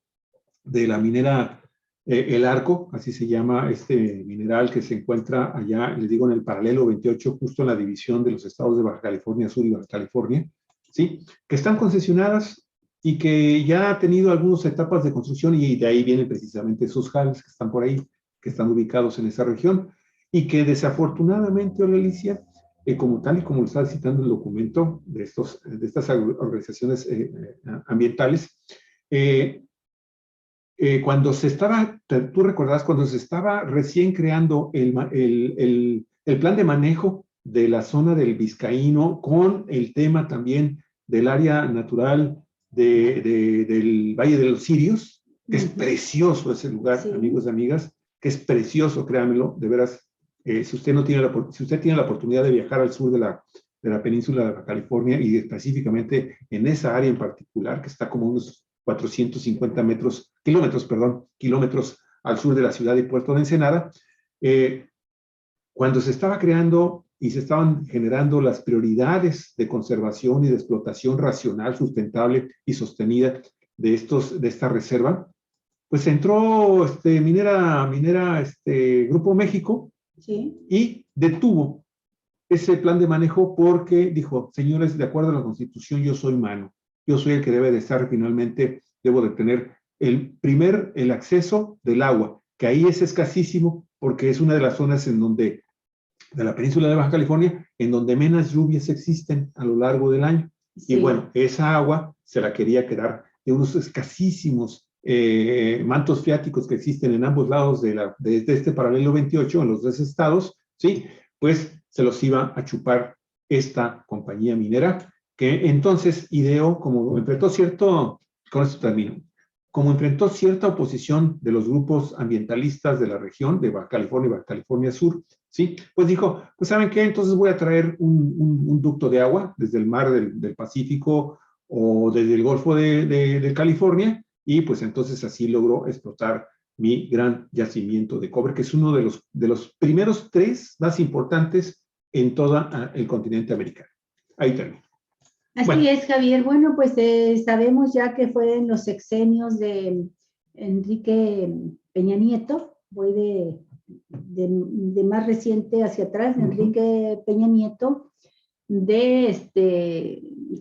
la minera El Arco, así se llama este mineral que se encuentra allá, les digo, en el paralelo 28, justo en la división de los estados de Baja California Sur y Baja California, ¿sí? Que están concesionadas y que ya ha tenido algunas etapas de construcción, y de ahí vienen precisamente esos jales que están por ahí, que están ubicados en esa región, y que desafortunadamente, Alicia, como tal y como lo está citando el documento de estas organizaciones ambientales, cuando se estaba, tú recordarás, cuando se estaba recién creando el plan de manejo de la zona del Vizcaíno, con el tema también del área natural del Valle de los Sirios, que es precioso ese lugar, amigos y amigas, que es precioso, créanmelo, de veras. Si usted tiene la oportunidad de viajar al sur de la península de Baja California, y específicamente en esa área en particular, que está como unos 450 kilómetros al sur de la ciudad de Puerto de Ensenada, cuando se estaba creando y se estaban generando las prioridades de conservación y de explotación racional, sustentable y sostenida de esta reserva, pues entró Grupo México, y detuvo ese plan de manejo porque dijo: señores, de acuerdo a la Constitución, yo soy mano. Yo soy el que debe de estar finalmente, debo de tener el acceso del agua, que ahí es escasísimo porque es una de las zonas de la península de Baja California en donde menos lluvias existen a lo largo del año. Y bueno, esa agua se la quería quedar de unos escasísimos mantos freáticos que existen en ambos lados de este paralelo 28, en los dos estados, ¿sí? Pues se los iba a chupar esta compañía minera, que entonces ideó, como enfrentó con esto termino, como enfrentó cierta oposición de los grupos ambientalistas de la región de Baja California y Baja California Sur, ¿sí? Pues dijo: pues ¿saben qué? Entonces voy a traer un ducto de agua desde el mar del Pacífico o desde el Golfo de California, y pues entonces así logró explotar mi gran yacimiento de cobre, que es uno de los primeros 3 más importantes en todo el continente americano. Ahí termino. Así es, Javier. Bueno, pues sabemos ya que fue en los sexenios de Enrique Peña Nieto, voy de más reciente hacia atrás, de Enrique Peña Nieto, de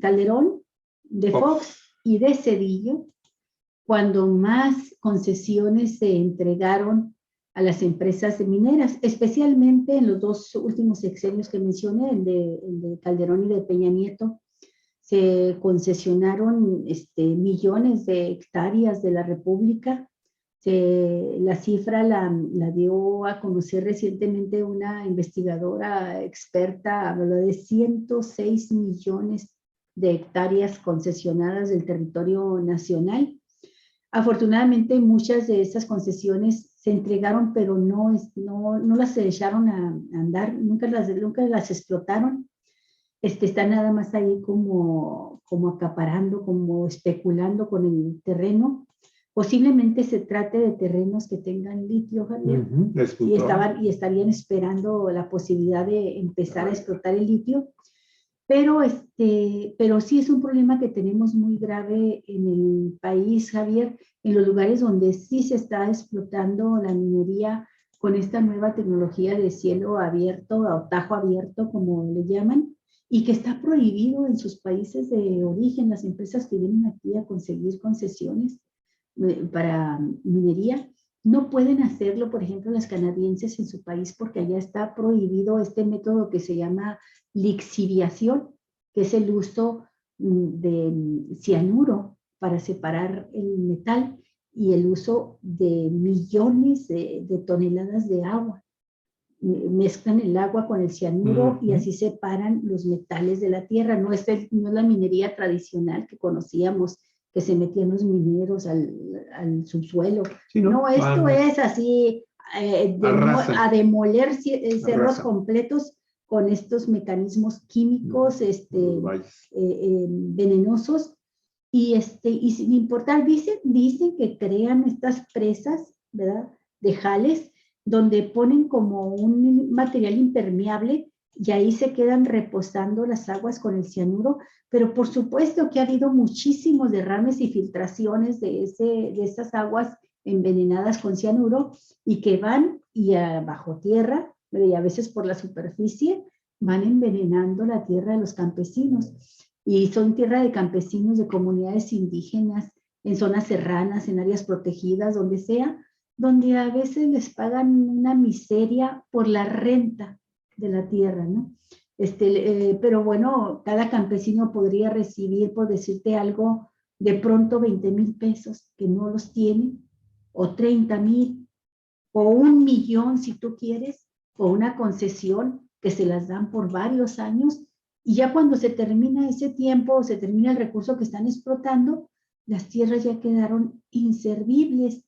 Calderón, de Fox y de Zedillo, cuando más concesiones se entregaron a las empresas mineras, especialmente en los 2 últimos sexenios que mencioné, el de Calderón y de Peña Nieto. Se concesionaron millones de hectáreas de la República. La cifra la dio a conocer recientemente una investigadora experta, habló de 106 millones de hectáreas concesionadas del territorio nacional. Afortunadamente, muchas de esas concesiones se entregaron, pero no las echaron a andar, nunca las explotaron. Están nada más ahí como acaparando, como especulando con el terreno, Posiblemente se trate de terrenos que tengan litio, Javier, y estarían esperando la posibilidad de empezar a explotar el litio. Pero sí es un problema que tenemos muy grave en el país, Javier, en los lugares donde sí se está explotando la minería con esta nueva tecnología de cielo abierto o tajo abierto, como le llaman, y que está prohibido en sus países de origen. Las empresas que vienen aquí a conseguir concesiones para minería no pueden hacerlo, por ejemplo, las canadienses en su país, porque allá está prohibido este método que se llama lixiviación, que es el uso de cianuro para separar el metal y el uso de millones de toneladas de agua. Mezclan el agua con el cianuro y así separan los metales de la tierra. No es la minería tradicional que conocíamos, que se metían los mineros al subsuelo. Sí, no, esto es así, a demoler cerros completos con estos mecanismos químicos venenosos y sin importar, dicen que crean estas presas, ¿verdad?, de jales, donde ponen como un material impermeable y ahí se quedan reposando las aguas con el cianuro, pero por supuesto que ha habido muchísimos derrames y filtraciones de esas aguas envenenadas con cianuro y que van y bajo tierra, y a veces por la superficie, van envenenando la tierra de los campesinos. Y son tierra de campesinos, de comunidades indígenas, en zonas serranas, en áreas protegidas, donde sea, donde a veces les pagan una miseria por la renta de la tierra, ¿no? Pero bueno, cada campesino podría recibir, por decirte algo, de pronto 20,000 pesos, que no los tiene, o 30,000, o 1,000,000 si tú quieres, o una concesión que se las dan por varios años, y ya cuando se termina ese tiempo, o se termina el recurso que están explotando, las tierras ya quedaron inservibles,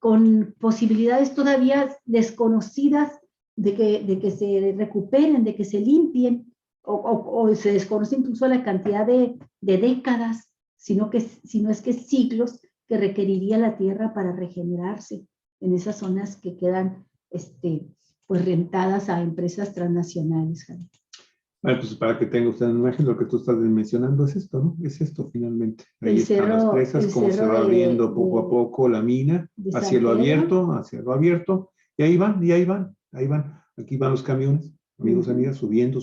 con posibilidades todavía desconocidas de que se recuperen, de que se limpien, o se desconoce incluso la cantidad de décadas, si no es que siglos que requeriría la tierra para regenerarse en esas zonas que quedan pues rentadas a empresas transnacionales. Bueno, pues para que tenga usted una imagen, lo que tú estás mencionando es esto, ¿no? Es esto finalmente. Ahí están las presas, cómo se va abriendo poco a poco la mina, a cielo abierto, y ahí van, ahí van. Aquí van los camiones, amigos, amigas, subiendo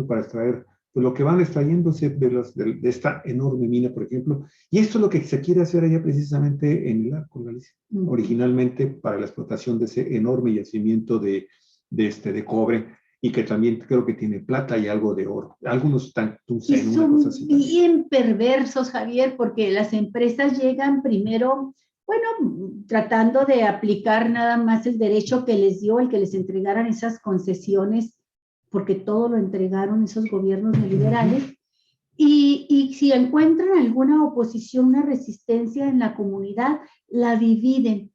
para extraer pues, lo que van extrayéndose de esta enorme mina, por ejemplo. Y esto es lo que se quiere hacer allá precisamente en el Arco, Galicia. Originalmente para la explotación de ese enorme yacimiento de cobre, y que también creo que tiene plata y algo de oro. Algunos tungsteno, una cosa así. Son bien perversos, Javier, porque las empresas llegan primero, bueno, tratando de aplicar nada más el derecho que les dio el que les entregaran esas concesiones, porque todo lo entregaron esos gobiernos neoliberales, y si encuentran alguna oposición, una resistencia en la comunidad, la dividen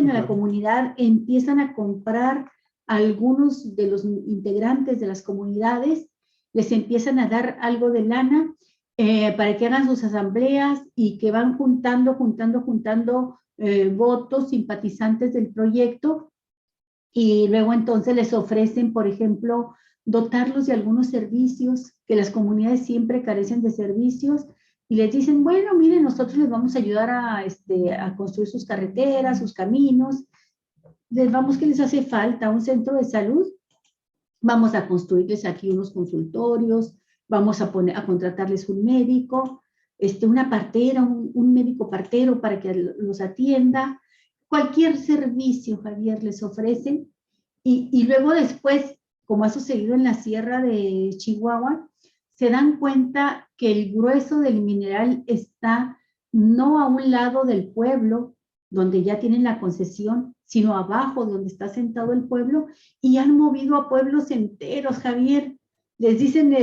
a la comunidad, empiezan a comprar algunos de los integrantes de las comunidades, les empiezan a dar algo de lana para que hagan sus asambleas y que van juntando votos, simpatizantes del proyecto, y luego entonces les ofrecen, por ejemplo, dotarlos de algunos servicios, que las comunidades siempre carecen de servicios, y les dicen, bueno, miren, nosotros les vamos a ayudar a construir sus carreteras, sus caminos, que les hace falta un centro de salud, vamos a construirles aquí unos consultorios, vamos a contratarles un médico, una partera, un médico partero para que los atienda, cualquier servicio, Javier, les ofrecen, y luego después, como ha sucedido en la sierra de Chihuahua, se dan cuenta que el grueso del mineral está no a un lado del pueblo, donde ya tienen la concesión, sino abajo, donde está sentado el pueblo, y han movido a pueblos enteros, Javier. Les dicen,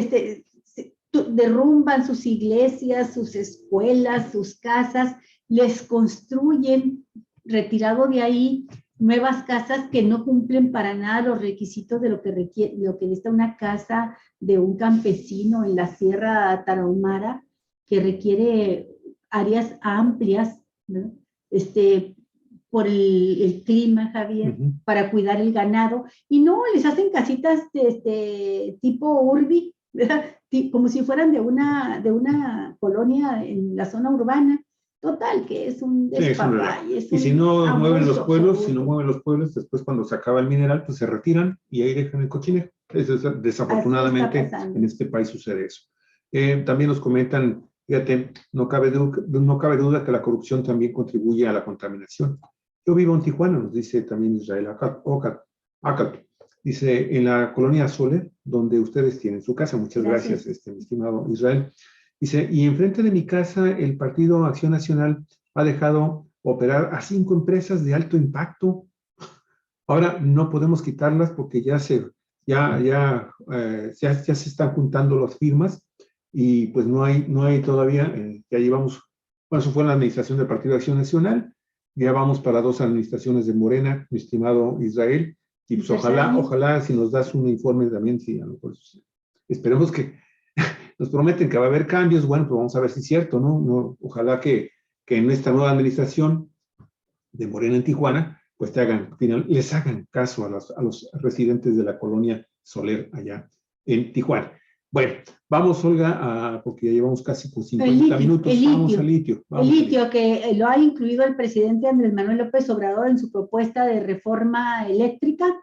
derrumban sus iglesias, sus escuelas, sus casas, les construyen, retirado de ahí, nuevas casas que no cumplen para nada los requisitos de lo que necesita una casa de un campesino en la Sierra Tarahumara, que requiere áreas amplias ¿no? Por el clima, Javier, para cuidar el ganado, y no, les hacen casitas tipo urbi, ¿verdad? Como si fueran de una colonia en la zona urbana. Total, que es un Sí, es un relajo. despapalle, es Y si un no mueven los abuso pueblos, si no absoluto. mueven los pueblos, después cuando se acaba el mineral, pues se retiran y ahí dejan el cochinero. Así está Desafortunadamente, en pasando. este país sucede eso. También nos comentan, fíjate, no cabe duda que la corrupción también contribuye a la contaminación. Yo vivo en Tijuana, nos dice también Israel Acat. Dice, en la colonia Soler, donde ustedes tienen su casa. Muchas gracias, Gracias. mi estimado Israel. Dice, y enfrente de mi casa, el Partido Acción Nacional ha dejado operar a 5 empresas de alto impacto. Ahora no podemos quitarlas porque ya se están juntando las firmas y pues no hay todavía, ya llevamos, bueno, eso fue la administración del Partido de Acción Nacional, ya vamos para 2 administraciones de Morena, mi estimado Israel, y pues ojalá si nos das un informe también, si a lo mejor esperemos que nos prometen que va a haber cambios, bueno, pues vamos a ver si es cierto, ¿no? Ojalá que en esta nueva administración de Morena en Tijuana, pues les hagan caso a los residentes de la colonia Soler allá en Tijuana. Bueno, vamos, Olga, porque ya llevamos casi por 50 minutos. Vamos al litio. El litio, que lo ha incluido el presidente Andrés Manuel López Obrador en su propuesta de reforma eléctrica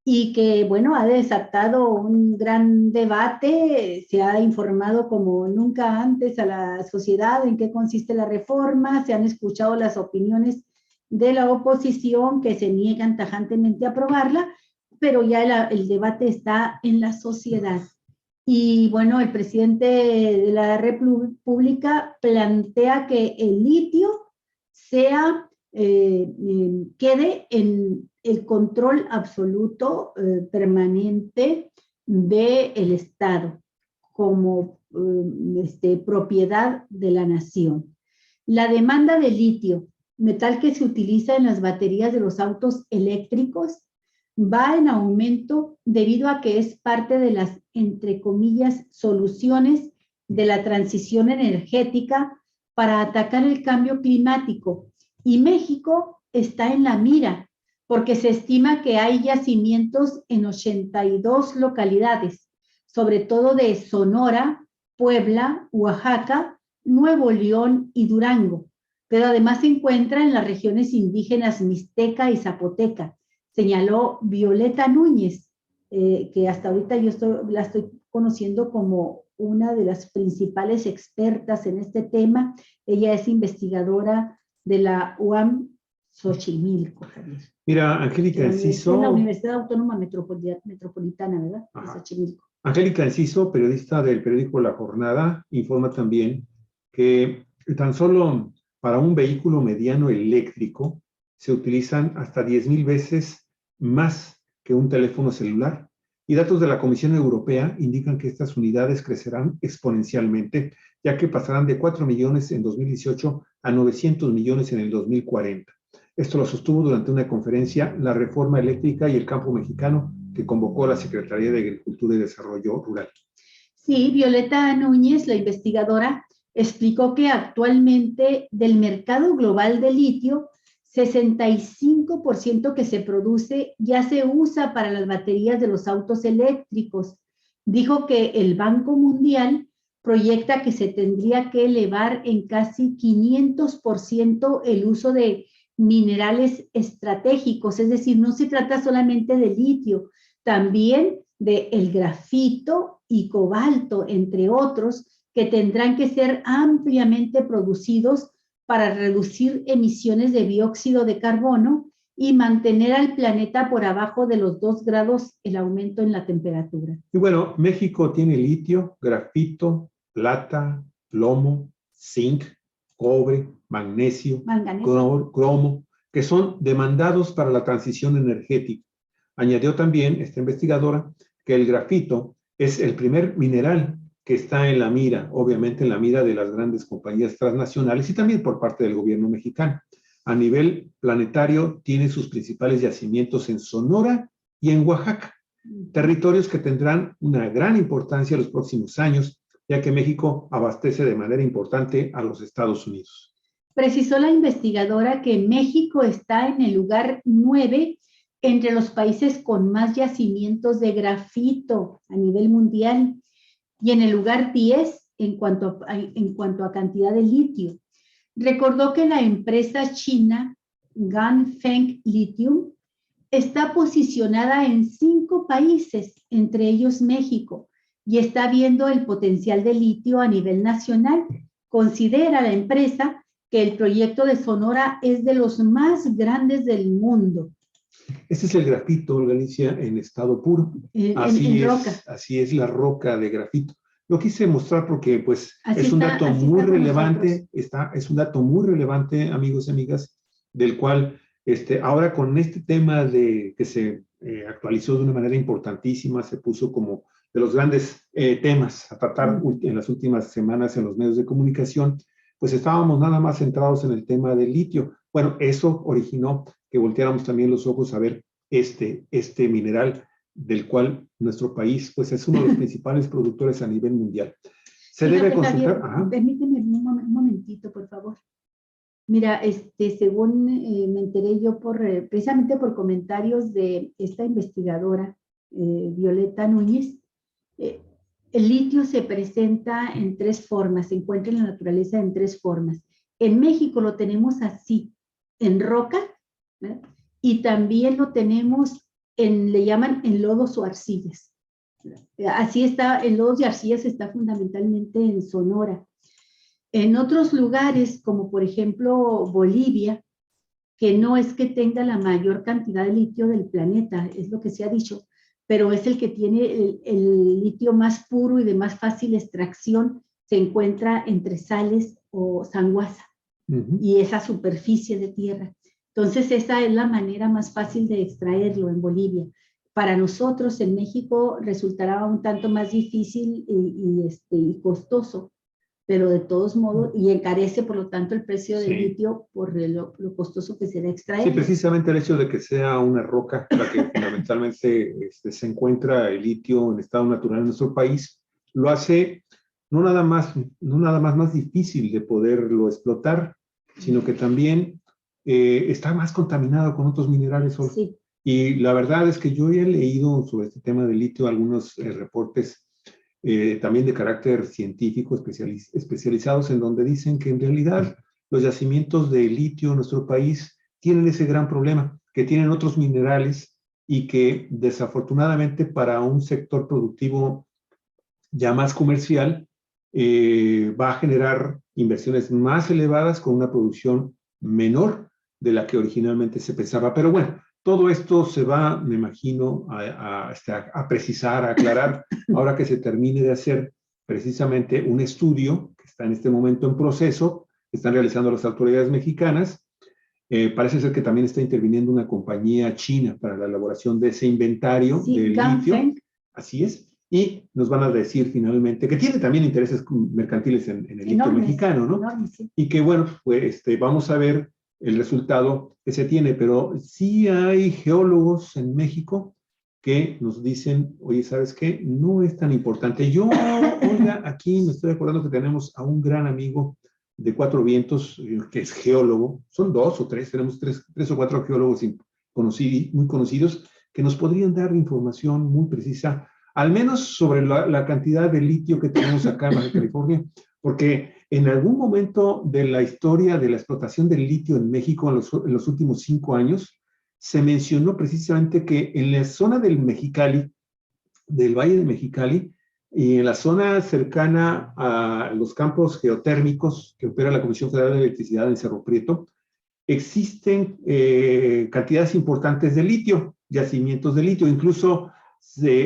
y que, bueno, ha desatado un gran debate, se ha informado como nunca antes a la sociedad en qué consiste la reforma, se han escuchado las opiniones de la oposición que se niegan tajantemente a aprobarla, pero ya el debate está en la sociedad. Y bueno, el presidente de la República plantea que el litio quede en el control absoluto permanente del Estado como propiedad de la nación. La demanda de litio, metal que se utiliza en las baterías de los autos eléctricos, va en aumento debido a que es parte de las, entre comillas, soluciones de la transición energética para atacar el cambio climático. Y México está en la mira, porque se estima que hay yacimientos en 82 localidades, sobre todo de Sonora, Puebla, Oaxaca, Nuevo León y Durango, pero además se encuentra en las regiones indígenas Mixteca y Zapoteca, señaló Violeta Núñez, que hasta ahorita la estoy conociendo como una de las principales expertas en este tema. Ella es investigadora de la UAM Xochimilco, Javier. Mira, Angélica Enciso. En la Universidad Autónoma Metropolitana, ¿verdad? De Xochimilco. Angélica Enciso, periodista del periódico La Jornada, informa también que tan solo para un vehículo mediano eléctrico se utilizan hasta 10,000 veces más que un teléfono celular. Y datos de la Comisión Europea indican que estas unidades crecerán exponencialmente, ya que pasarán de 4 millones en 2018 a 900 millones en el 2040. Esto lo sostuvo durante una conferencia La Reforma Eléctrica y el Campo Mexicano, que convocó a la Secretaría de Agricultura y Desarrollo Rural. Sí, Violeta Núñez, la investigadora, explicó que actualmente del mercado global de litio, 65% que se produce ya se usa para las baterías de los autos eléctricos. Dijo que el Banco Mundial proyecta que se tendría que elevar en casi 500% el uso de minerales estratégicos, es decir, no se trata solamente de litio, también de el grafito y cobalto, entre otros, que tendrán que ser ampliamente producidos para reducir emisiones de dióxido de carbono y mantener al planeta por abajo de los 2 grados el aumento en la temperatura. Y bueno, México tiene litio, grafito, plata, plomo, zinc, cobre, magnesio, cromo, que son demandados para la transición energética. Añadió también esta investigadora que el grafito es el primer mineral que está en la mira, obviamente en la mira de las grandes compañías transnacionales y también por parte del gobierno mexicano. A nivel planetario tiene sus principales yacimientos en Sonora y en Oaxaca, territorios que tendrán una gran importancia en los próximos años, ya que México abastece de manera importante a los Estados Unidos. Precisó la investigadora que México está en el lugar 9 entre los países con más yacimientos de grafito a nivel mundial y en el lugar 10 en cuanto a cantidad de litio. Recordó que la empresa china Ganfeng Lithium está posicionada en 5 países, entre ellos México, y está viendo el potencial de litio a nivel nacional. Considera la empresa que el proyecto de Sonora es de los más grandes del mundo. Este es el grafito, Galicia, en estado puro. En roca. Así es la roca de grafito. Lo quise mostrar porque pues, así es un está, dato muy relevante, es un dato muy relevante, amigos y amigas, del cual ahora con este tema de que se actualizó de una manera importantísima, se puso como de los grandes temas a tratar en las últimas semanas en los medios de comunicación, pues estábamos nada más centrados en el tema del litio. Bueno, eso originó que volteáramos también los ojos a ver este mineral del cual nuestro país pues, es uno de los principales productores a nivel mundial. Se debe consultar... Javier, permíteme un momentito, por favor. Mira, según me enteré yo precisamente por comentarios de esta investigadora, Violeta Núñez, el litio se presenta en 3 formas, se encuentra en la naturaleza en 3 formas. En México lo tenemos así, en roca, ¿verdad? Y también lo tenemos le llaman en lodos o arcillas. Así está, en lodos y arcillas está fundamentalmente en Sonora. En otros lugares, como por ejemplo Bolivia, que no es que tenga la mayor cantidad de litio del planeta, es lo que se ha dicho, pero es el que tiene el litio más puro y de más fácil extracción, se encuentra entre Sales o Sanhuaza, y esa superficie de tierra. Entonces, esa es la manera más fácil de extraerlo en Bolivia. Para nosotros en México resultará un tanto más difícil y costoso, pero de todos modos, y encarece por lo tanto el precio del litio por lo costoso que será extraer. Sí, precisamente el hecho de que sea una roca, la que fundamentalmente se encuentra el litio en estado natural en nuestro país, lo hace no nada más difícil de poderlo explotar, sino que también está más contaminado con otros minerales. Sí. Y la verdad es que yo he leído sobre este tema del litio algunos reportes también de carácter científico especializados en donde dicen que en realidad los yacimientos de litio en nuestro país tienen ese gran problema, que tienen otros minerales y que desafortunadamente para un sector productivo ya más comercial va a generar inversiones más elevadas con una producción menor de la que originalmente se pensaba. Pero bueno, todo esto se va, me imagino, a precisar, a aclarar, ahora que se termine de hacer precisamente un estudio que está en este momento en proceso, que están realizando las autoridades mexicanas. Parece ser que también está interviniendo una compañía china para la elaboración de ese inventario del litio. Así es. Y nos van a decir finalmente que tiene también intereses mercantiles en el litio mexicano, ¿no? Enormes, sí. Y que bueno, pues vamos a ver el resultado que se tiene, pero sí hay geólogos en México que nos dicen, oye, ¿sabes qué? No es tan importante. Yo, oiga, aquí me estoy acordando que tenemos a un gran amigo de Cuatro Vientos, que es geólogo, son 2 o 3, tenemos 3 o 4 geólogos muy conocidos, que nos podrían dar información muy precisa, al menos sobre la cantidad de litio que tenemos acá en Baja California, porque en algún momento de la historia de la explotación del litio en México en los últimos 5 años, se mencionó precisamente que en la zona del Mexicali, del Valle de Mexicali, y en la zona cercana a los campos geotérmicos que opera la Comisión Federal de Electricidad en Cerro Prieto, existen cantidades importantes de litio, yacimientos de litio. Incluso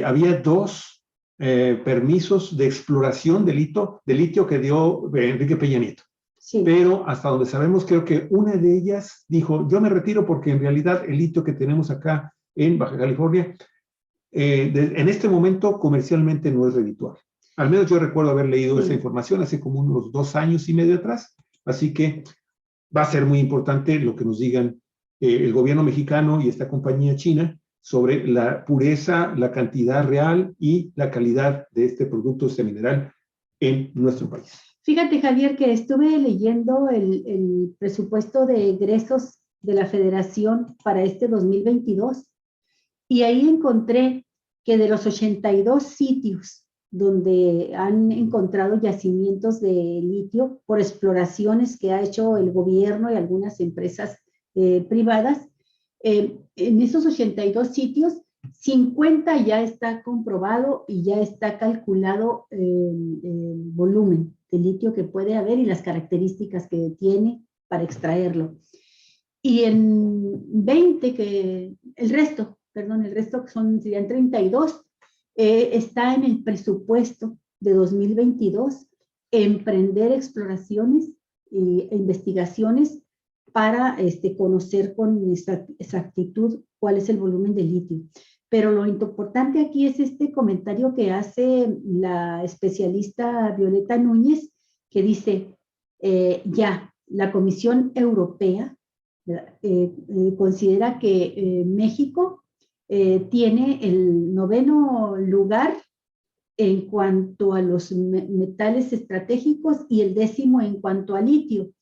había 2 permisos de exploración de litio que dio Enrique Peña Nieto. Sí. Pero hasta donde sabemos, creo que una de ellas dijo, yo me retiro porque en realidad el litio que tenemos acá en Baja California, en este momento comercialmente no es redituable. Al menos yo recuerdo haber leído esa información hace como unos 2 años y medio atrás. Así que va a ser muy importante lo que nos digan el gobierno mexicano y esta compañía china sobre la pureza, la cantidad real y la calidad de este producto, este mineral en nuestro país. Fíjate, Javier, que estuve leyendo el presupuesto de egresos de la Federación para este 2022 y ahí encontré que de los 82 sitios donde han encontrado yacimientos de litio por exploraciones que ha hecho el gobierno y algunas empresas privadas, en esos 82 sitios, 50 ya está comprobado y ya está calculado el volumen de litio que puede haber y las características que tiene para extraerlo. Y en 20, el resto serían 32, está en el presupuesto de 2022, emprender exploraciones e investigaciones para conocer con exactitud cuál es el volumen de litio. Pero lo importante aquí es este comentario que hace la especialista Violeta Núñez, que dice, la Comisión Europea considera que México tiene el 9º lugar en cuanto a los metales estratégicos y el 10º en cuanto a litio.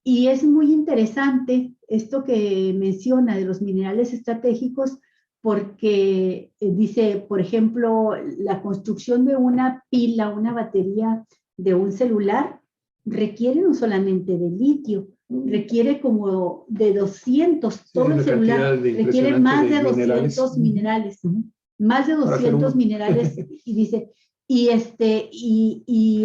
Y es muy interesante esto que menciona de los minerales estratégicos, porque dice, por ejemplo, la construcción de una pila, una batería de un celular, requiere no solamente de litio, requiere como de 200, todo el celular requiere más de 200 minerales, más de 200 minerales, y dice, y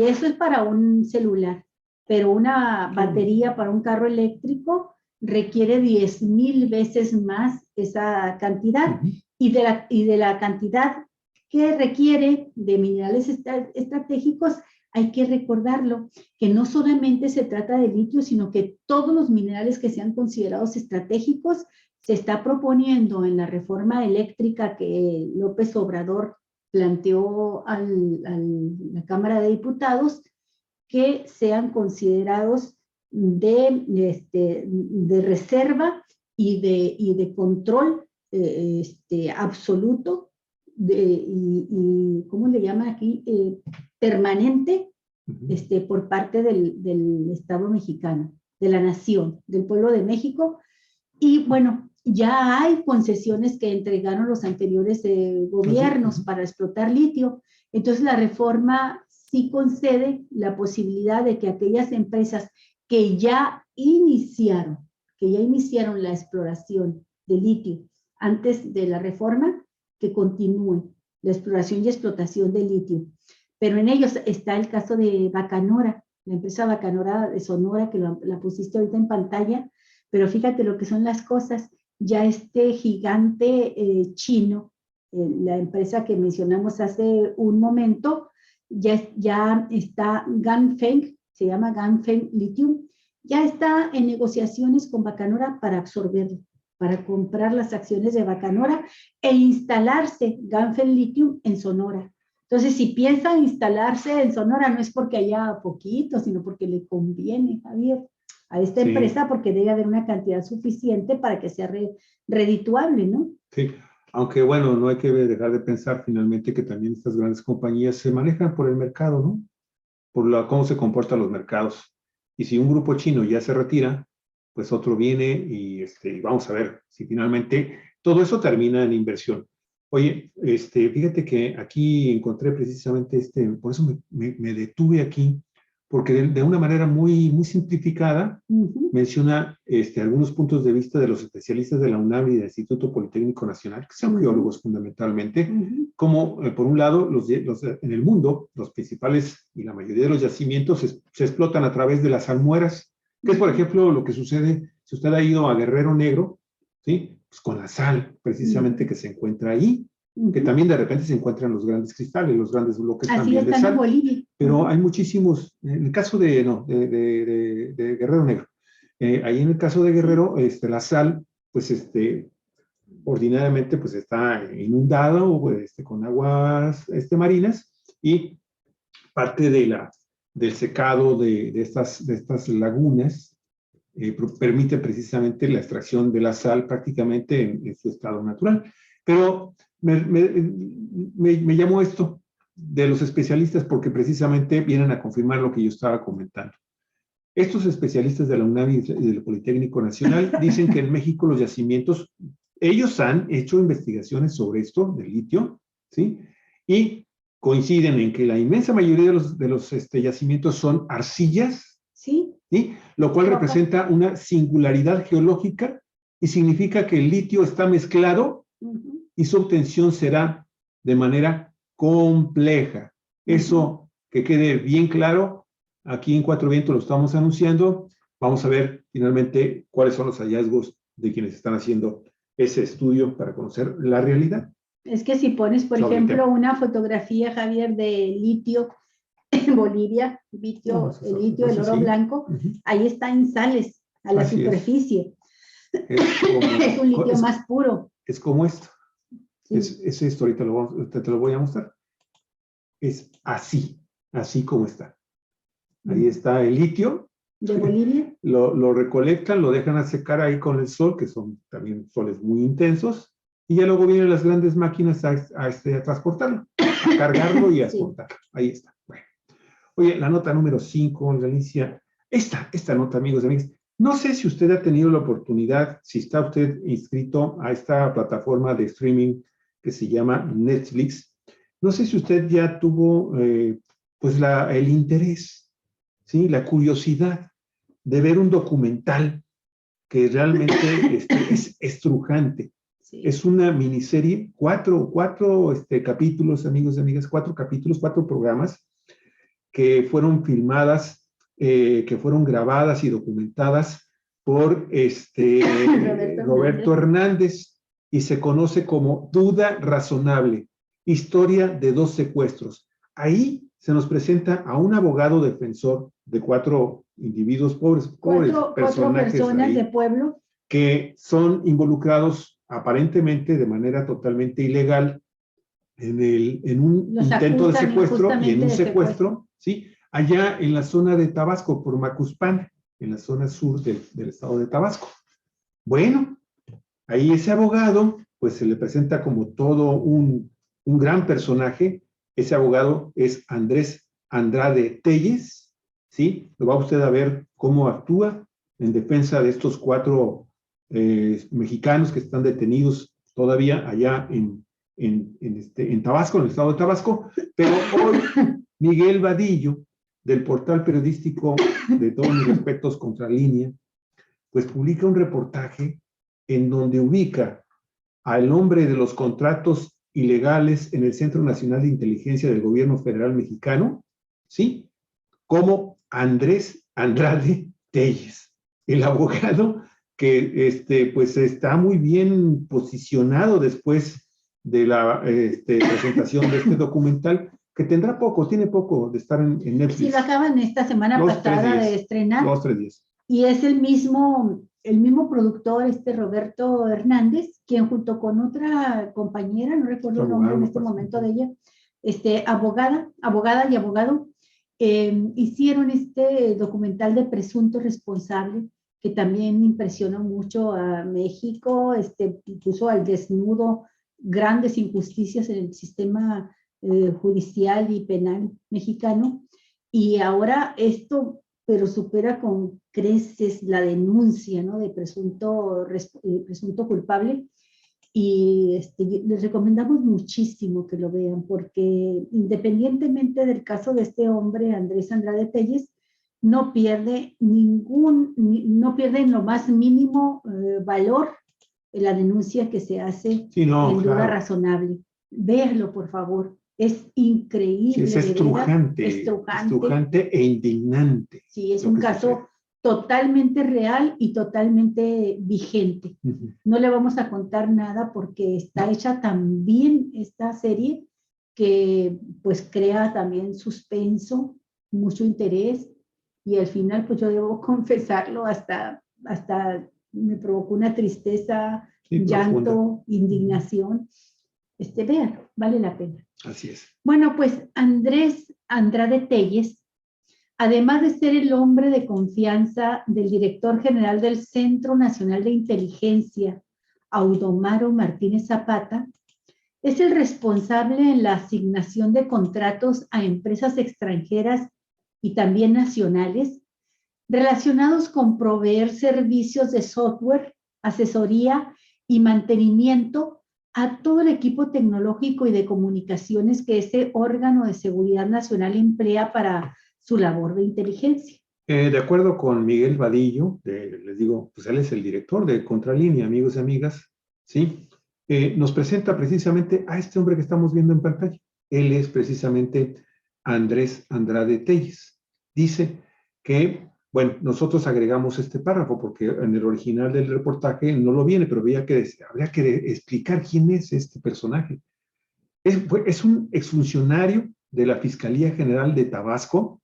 eso es para un celular, pero una batería para un carro eléctrico requiere 10,000 veces más esa cantidad, y de la cantidad que requiere de minerales estratégicos, hay que recordarlo, que no solamente se trata de litio, sino que todos los minerales que sean considerados estratégicos se está proponiendo en la reforma eléctrica que López Obrador planteó a la Cámara de Diputados, que sean considerados de reserva y de control absoluto, y ¿cómo le llaman aquí? Permanente, por parte del Estado mexicano, de la nación, del pueblo de México. Y bueno, ya hay concesiones que entregaron los anteriores gobiernos para explotar litio. Entonces la reforma sí concede la posibilidad de que aquellas empresas que ya iniciaron la exploración de litio antes de la reforma, que continúen la exploración y explotación de litio. Pero en ellos está el caso de Bacanora, la empresa Bacanora de Sonora, que la pusiste ahorita en pantalla, pero fíjate lo que son las cosas. Ya este gigante chino, la empresa que mencionamos hace un momento, ya está Ganfeng, se llama Ganfeng Lithium, ya está en negociaciones con Bacanora para absorberlo, para comprar las acciones de Bacanora e instalarse Ganfeng Lithium en Sonora. Entonces, si piensan instalarse en Sonora, no es porque haya poquito, sino porque le conviene, Javier, a esta empresa, porque debe haber una cantidad suficiente para que sea redituable, ¿no? Sí, aunque bueno, no hay que dejar de pensar finalmente que también estas grandes compañías se manejan por el mercado, ¿no? Por cómo se comportan los mercados. Y si un grupo chino ya se retira, pues otro viene y vamos a ver si finalmente todo eso termina en inversión. Oye, fíjate que aquí encontré precisamente por eso me detuve aquí, porque de una manera muy, muy simplificada menciona algunos puntos de vista de los especialistas de la UNAM y del Instituto Politécnico Nacional, que son geólogos fundamentalmente, como por un lado en el mundo los principales y la mayoría de los yacimientos se explotan a través de las salmueras, que es por ejemplo lo que sucede si usted ha ido a Guerrero Negro, ¿sí? Pues con la sal precisamente que se encuentra ahí, que también de repente se encuentran los grandes cristales, los grandes bloques también de sal. En Bolivia. Pero hay muchísimos, en el caso de Guerrero Negro, ahí en el caso de Guerrero, la sal, pues ordinariamente pues está inundada o con aguas marinas, y parte del secado de estas lagunas permite precisamente la extracción de la sal prácticamente en su estado natural. Pero me llamó esto de los especialistas porque precisamente vienen a confirmar lo que yo estaba comentando. Estos especialistas de la UNAM y del Politécnico Nacional dicen que en México los yacimientos, ellos han hecho investigaciones sobre esto, del litio, ¿sí? Y coinciden en que la inmensa mayoría de los yacimientos son arcillas, ¿sí? ¿sí? Lo cual Roca. representa una singularidad geológica y significa que el litio está mezclado y su obtención será de manera compleja. Eso que quede bien claro, aquí en Cuatro Vientos lo estamos anunciando. Vamos a ver finalmente cuáles son los hallazgos de quienes están haciendo ese estudio para conocer la realidad. Es que si pones, por ejemplo, una fotografía, Javier, de litio en Bolivia, el litio, el oro blanco, ahí está en sales, a la superficie. Es un litio más puro. Es como esto. Sí. Es esto, ahorita te lo voy a mostrar. Es así como está. Ahí está el litio. ¿De Bolivia? Lo recolectan, lo dejan a secar ahí con el sol, que son también soles muy intensos, y ya luego vienen las grandes máquinas a transportarlo, a cargarlo y a exportarlo. Sí. Ahí está. Bueno. Oye, la nota número 5, Alicia. Esta nota, amigos y amigas. No sé si usted ha tenido la oportunidad, si está usted inscrito a esta plataforma de streaming que se llama Netflix. No sé si usted ya tuvo pues el interés, ¿sí? La curiosidad de ver un documental que realmente es estrujante. Sí. Es una miniserie, cuatro capítulos, amigos y amigas, 4 capítulos, 4 programas que fueron filmadas, que fueron grabadas y documentadas por Roberto Hernández, y se conoce como Duda Razonable, historia de 2 secuestros. Ahí se nos presenta a un abogado defensor de 4 individuos, pobres personajes personas de pueblo que son involucrados aparentemente de manera totalmente ilegal en un intento de secuestro y en un secuestro, ¿sí? Allá en la zona de Tabasco, por Macuspana, en la zona sur del estado de Tabasco. Bueno, ahí ese abogado, pues se le presenta como todo un gran personaje. Ese abogado es Andrés Andrade Telles, ¿sí? Lo va usted a ver cómo actúa en defensa de estos 4 mexicanos que están detenidos todavía allá en Tabasco, en el estado de Tabasco. Pero hoy Miguel Vadillo, del portal periodístico de todos mis respetos Contralínea, pues publica un reportaje en donde ubica al hombre de los contratos ilegales en el Centro Nacional de Inteligencia del Gobierno Federal Mexicano, ¿sí? Como Andrés Andrade Telles, el abogado que pues está muy bien posicionado después de la presentación de este documental, que tiene poco de estar en Netflix. Sí, lo acaban esta semana pasada de estrenar. 2 o 3 días. Y es el mismo productor, Roberto Hernández, quien junto con otra compañera, no recuerdo el nombre en este momento de ella, abogada y abogado, hicieron este documental de Presunto Responsable, que también impresionó mucho a México, puso al desnudo grandes injusticias en el sistema judicial y penal mexicano, y ahora esto, pero supera con creces la denuncia, ¿no?, de presunto culpable, y les recomendamos muchísimo que lo vean, porque independientemente del caso de este hombre, Andrés Andrade Telles, no pierde en lo más mínimo valor la denuncia que se hace en duda razonable. Véanlo, por favor. Es increíble. Sí, es estrujante e indignante. Sí, es un caso totalmente real y totalmente vigente. No le vamos a contar nada porque está hecha tan bien esta serie que pues crea también suspenso, mucho interés, y al final pues yo debo confesarlo, hasta me provocó una tristeza, llanto, indignación. Vean, vale la pena. Así es. Bueno, pues Andrés Andrade Telles, además de ser el hombre de confianza del director general del Centro Nacional de Inteligencia, Audomaro Martínez Zapata, Es el responsable en la asignación de contratos a empresas extranjeras y también nacionales relacionados con proveer servicios de software, asesoría y mantenimiento a todo el equipo tecnológico y de comunicaciones que ese órgano de seguridad nacional emplea para su labor de inteligencia. De acuerdo con Miguel Vadillo, les digo, pues él es el director de Contralínea, amigos y amigas, ¿sí? Nos presenta precisamente a este hombre que estamos viendo en pantalla. Él es precisamente Andrés Andrade Telles. Dice que, bueno, nosotros agregamos este párrafo porque en el original del reportaje no lo viene, pero habría que explicar quién es este personaje. Es un exfuncionario de la Fiscalía General de Tabasco,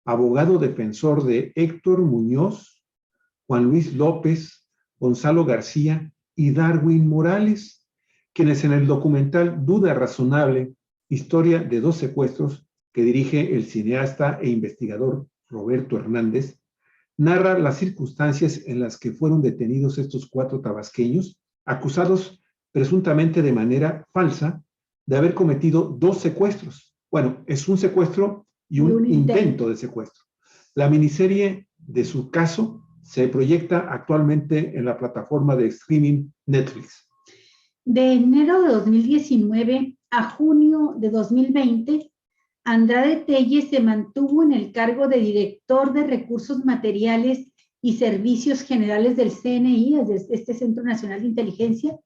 abogado defensor de Héctor Muñoz, Juan Luis López, Gonzalo García y Darwin Morales, quienes en el documental Duda Razonable, Historia de dos secuestros, que dirige el cineasta e investigador Roberto Hernández, narra las circunstancias en las que fueron detenidos estos 4 tabasqueños, acusados presuntamente de manera falsa de haber cometido 2 secuestros. Bueno, es un secuestro y un intento de secuestro. La miniserie de su caso se proyecta actualmente en la plataforma de streaming Netflix. De enero de 2019 a junio de 2020, Andrade Telles se mantuvo en el cargo de director de Recursos Materiales y Servicios Generales del CNI, este Centro Nacional de Inteligencia,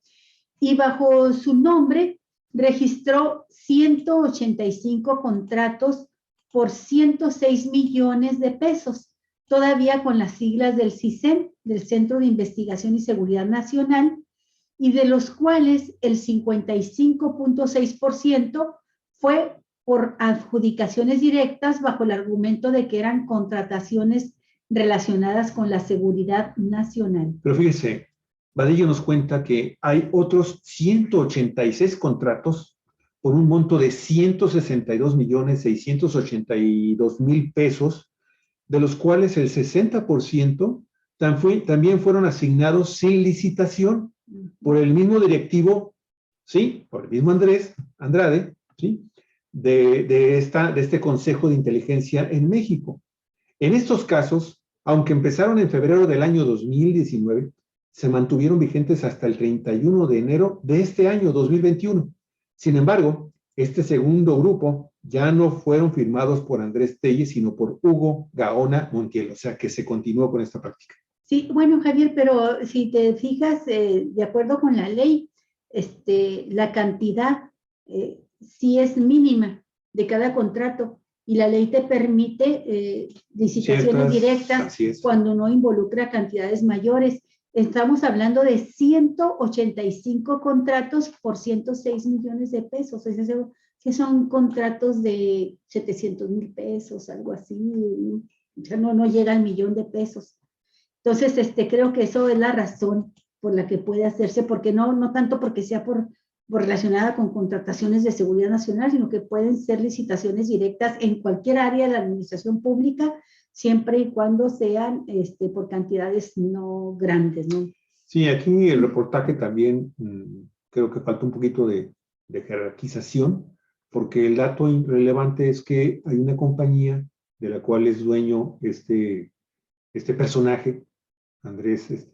y bajo su nombre registró 185 contratos por 106 millones de pesos, todavía con las siglas del CISEN, del Centro de Investigación y Seguridad Nacional, y de los cuales el 55.6% fue por adjudicaciones directas bajo el argumento de que eran contrataciones relacionadas con la seguridad nacional. Pero fíjese, Vadillo nos cuenta que hay otros 186 contratos por un monto de 162.682.000 pesos, de los cuales el 60% también fueron asignados sin licitación por el mismo directivo, ¿sí? Por el mismo Andrade, ¿sí? De este Consejo de Inteligencia en México. En estos casos, aunque empezaron en febrero del año 2019, se mantuvieron vigentes hasta el 31 de enero de este año 2021. Sin embargo, este segundo grupo ya no fueron firmados por Andrés Telles, sino por Hugo Gaona Montiel, o sea que se continuó con esta práctica. Sí, bueno, Javier, pero si te fijas, de acuerdo con la ley, la cantidad sí es mínima de cada contrato y la ley te permite licitaciones directas cuando no involucra cantidades mayores. Estamos hablando de 185 contratos por 106 millones de pesos, es decir, que son contratos de 700,000 pesos, algo así, o sea, no llega al millón de pesos. Entonces, creo que eso es la razón por la que puede hacerse, porque no tanto porque sea por relacionada con contrataciones de seguridad nacional, sino que pueden ser licitaciones directas en cualquier área de la administración pública, siempre y cuando sean por cantidades no grandes, ¿no? Sí, aquí el reportaje también creo que falta un poquito de jerarquización, porque el dato relevante es que hay una compañía de la cual es dueño este personaje, Andrés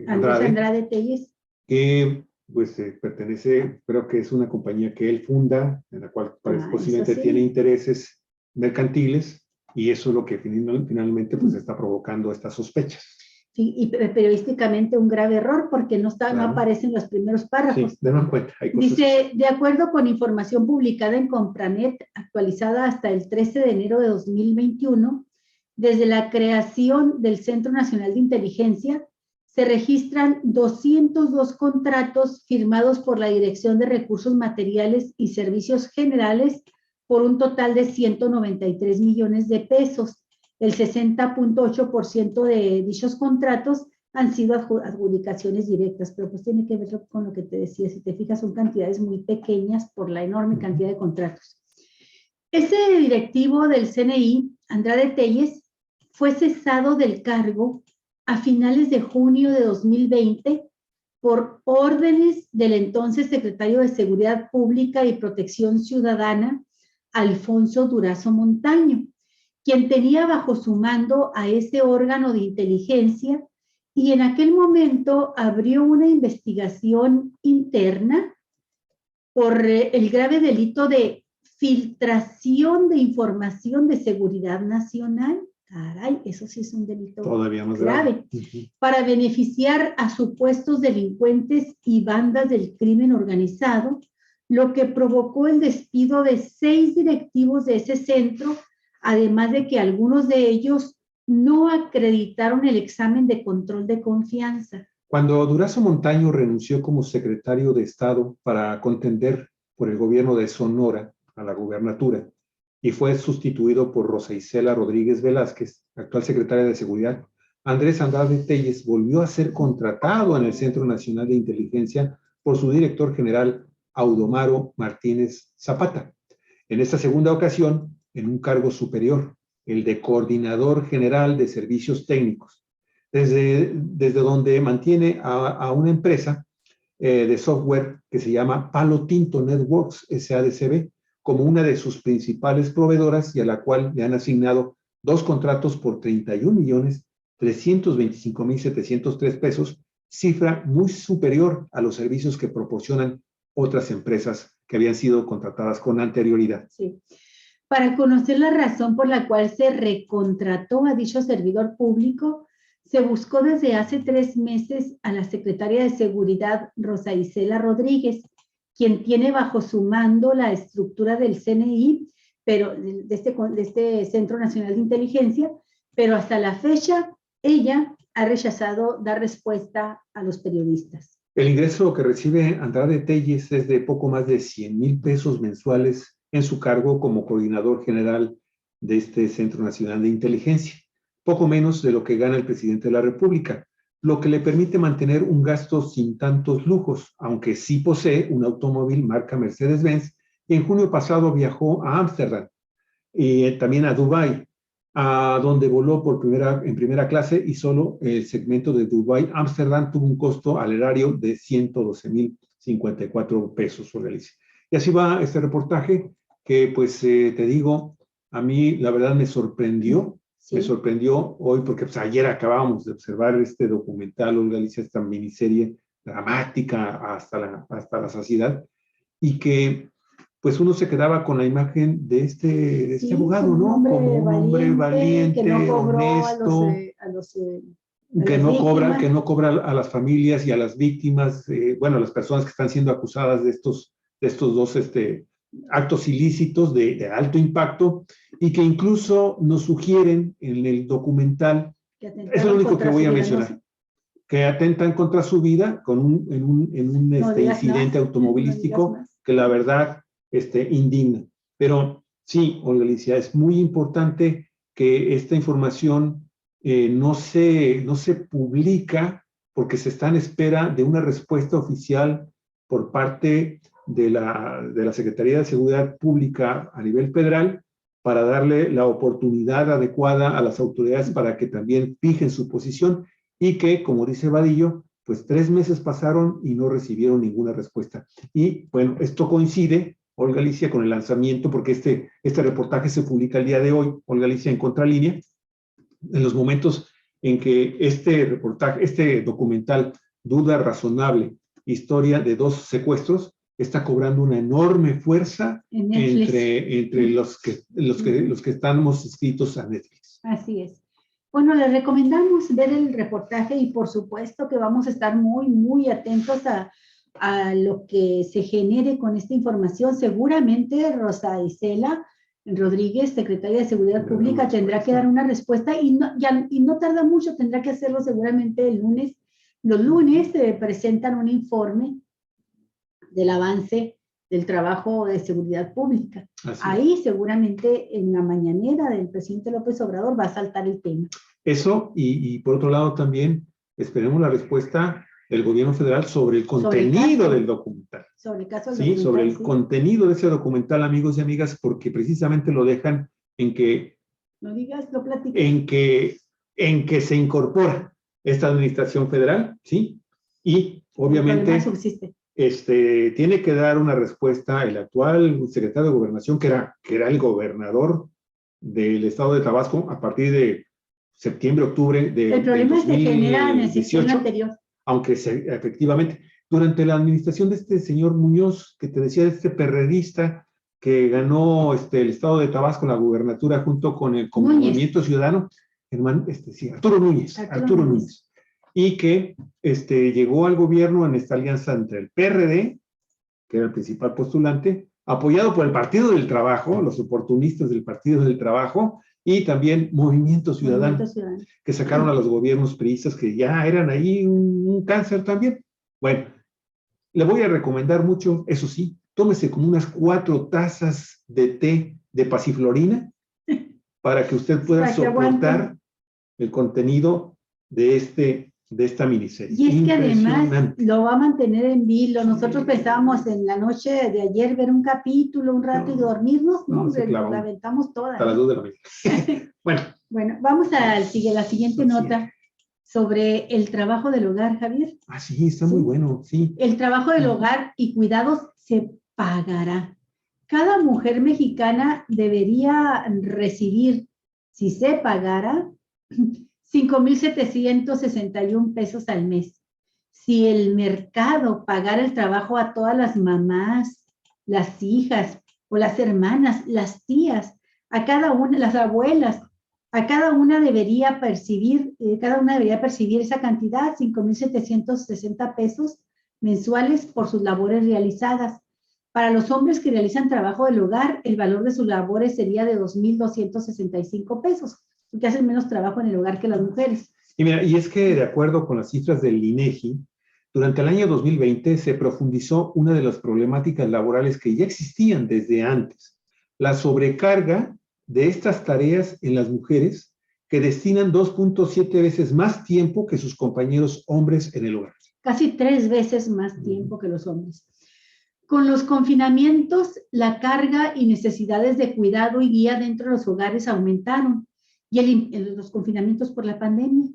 Andrade Telles, que pues pertenece, creo que es una compañía que él funda, en la cual posiblemente sí tiene intereses mercantiles, y eso es lo que finalmente pues está provocando estas sospechas. Sí, y periodísticamente un grave error porque no aparecen los primeros párrafos. Sí, denme cuenta. Dice, de acuerdo con información publicada en Compranet, actualizada hasta el 13 de enero de 2021, desde la creación del Centro Nacional de Inteligencia, se registran 202 contratos firmados por la Dirección de Recursos Materiales y Servicios Generales por un total de 193 millones de pesos. El 60.8% de dichos contratos han sido adjudicaciones directas, pero pues tiene que ver con lo que te decía, si te fijas son cantidades muy pequeñas por la enorme cantidad de contratos. Ese directivo del CNI, Andrade Telles, fue cesado del cargo a finales de junio de 2020 por órdenes del entonces secretario de Seguridad Pública y Protección Ciudadana, Alfonso Durazo Montaño, quien tenía bajo su mando a ese órgano de inteligencia y en aquel momento abrió una investigación interna por el grave delito de filtración de información de seguridad nacional. Caray, eso sí es un delito todavía más grave. Para beneficiar a supuestos delincuentes y bandas del crimen organizado, lo que provocó el despido de 6 directivos de ese centro, además de que algunos de ellos no acreditaron el examen de control de confianza. Cuando Durazo Montaño renunció como secretario de Estado para contender por el gobierno de Sonora a la gubernatura y fue sustituido por Rosa Isela Rodríguez Velázquez, actual secretaria de Seguridad, Andrés Andrade Telles volvió a ser contratado en el Centro Nacional de Inteligencia por su director general Audomaro Martínez Zapata. En esta segunda ocasión, en un cargo superior, el de Coordinador General de Servicios Técnicos, desde donde mantiene a una empresa de software que se llama Palo Tinto Networks SADCB como una de sus principales proveedoras y a la cual le han asignado 2 contratos por 31.325.703 pesos, cifra muy superior a los servicios que proporcionan otras empresas que habían sido contratadas con anterioridad. Sí. Para conocer la razón por la cual se recontrató a dicho servidor público, se buscó desde hace 3 meses a la secretaria de Seguridad, Rosa Isela Rodríguez, quien tiene bajo su mando la estructura del CNI, pero de este Centro Nacional de Inteligencia, pero hasta la fecha ella ha rechazado dar respuesta a los periodistas. El ingreso que recibe Andrade Telles es de poco más de 100,000 pesos mensuales en su cargo como coordinador general de este Centro Nacional de Inteligencia, poco menos de lo que gana el presidente de la República, lo que le permite mantener un gasto sin tantos lujos, aunque sí posee un automóvil marca Mercedes-Benz, y en junio pasado viajó a Ámsterdam y también a Dubái, a donde voló en primera clase y solo el segmento de Dubái-Ámsterdam tuvo un costo al erario de 112,054 pesos. Y así va este reportaje que, pues, te digo, a mí la verdad me sorprendió. Sí. Me sorprendió hoy porque pues, ayer acabábamos de observar este documental, Olga Alicia, esta miniserie dramática hasta la saciedad, y que pues uno se quedaba con la imagen de este sí, abogado, ¿no? Como un hombre valiente, que no cobró honesto, que no cobra a las familias y a las víctimas, bueno, a las personas que están siendo acusadas de estos 2 actos ilícitos de alto impacto, y que incluso nos sugieren en el documental, es lo único que voy a mencionar, que atentan contra su vida en un incidente automovilístico que la verdad indigna. Pero sí, Olga Alicia, es muy importante que esta información no se publica porque se está en espera de una respuesta oficial por parte de la Secretaría de Seguridad Pública a nivel federal para darle la oportunidad adecuada a las autoridades para que también fijen su posición y que, como dice Vadillo, pues 3 meses pasaron y no recibieron ninguna respuesta. Y bueno, esto coincide, Olga Alicia, con el lanzamiento, porque este reportaje se publica el día de hoy, Olga Alicia, en Contralínea, en los momentos en que este documental, Duda Razonable, historia de 2 secuestros, está cobrando una enorme fuerza entre los que estamos inscritos a Netflix. Así es. Bueno, les recomendamos ver el reportaje y por supuesto que vamos a estar muy, muy atentos a lo que se genere con esta información. Seguramente Rosa Isela Rodríguez, secretaria de Seguridad Pública, tendrá que dar una respuesta y no tarda mucho, tendrá que hacerlo seguramente el lunes. Los lunes presentan un informe del avance del trabajo de seguridad pública. Ahí seguramente en la mañanera del presidente López Obrador va a saltar el tema. Eso, y por otro lado también esperemos la respuesta del gobierno federal sobre el contenido del documental. Sobre el caso del documental. Sobre el contenido de ese documental, amigos y amigas, porque precisamente lo dejan en que... No digas, lo platiques. En que se incorpora esta administración federal, ¿sí? Y obviamente, subsiste. Tiene que dar una respuesta el actual secretario de Gobernación, que era el gobernador del estado de Tabasco a partir de septiembre, octubre El problema del se genera en el sexenio 2018, anterior. aunque efectivamente, durante la administración de este señor Muñoz, que te decía, este perredista que ganó el estado de Tabasco la gubernatura junto con el Movimiento Ciudadano, Arturo Núñez. Y que llegó al gobierno en esta alianza entre el PRD, que era el principal postulante, apoyado por el Partido del Trabajo, los oportunistas del Partido del Trabajo, y también Movimiento Ciudadano, que sacaron a los gobiernos priistas que ya eran ahí un cáncer también. Bueno, le voy a recomendar mucho, eso sí, tómese como unas 4 tazas de té de pasiflorina para que usted pueda soportar el contenido de esta miniserie. Y es que además lo va a mantener en vilo. Nosotros pensábamos en la noche de ayer ver un capítulo, un rato y dormirnos. Nos la aventamos toda. Hasta las 2 de la mañana. Bueno, vamos a la siguiente nota sobre el trabajo del hogar, Javier. Ah, sí, está muy bueno, sí. El trabajo del hogar y cuidados se pagará. Cada mujer mexicana debería recibir, si se pagara, 5,761 pesos al mes. Si el mercado pagara el trabajo a todas las mamás, las hijas o las hermanas, las tías, a cada una, las abuelas, a cada una debería percibir esa cantidad, 5,760 pesos mensuales por sus labores realizadas. Para los hombres que realizan trabajo del hogar, el valor de sus labores sería de 2,265 pesos, porque hacen menos trabajo en el hogar que las mujeres. Y mira, y es que de acuerdo con las cifras del INEGI, durante el año 2020 se profundizó una de las problemáticas laborales que ya existían desde antes, la sobrecarga de estas tareas en las mujeres que destinan 2.7 veces más tiempo que sus compañeros hombres en el hogar. Casi 3 veces más tiempo que los hombres. Con los confinamientos, la carga y necesidades de cuidado y guía dentro de los hogares aumentaron, y los confinamientos por la pandemia.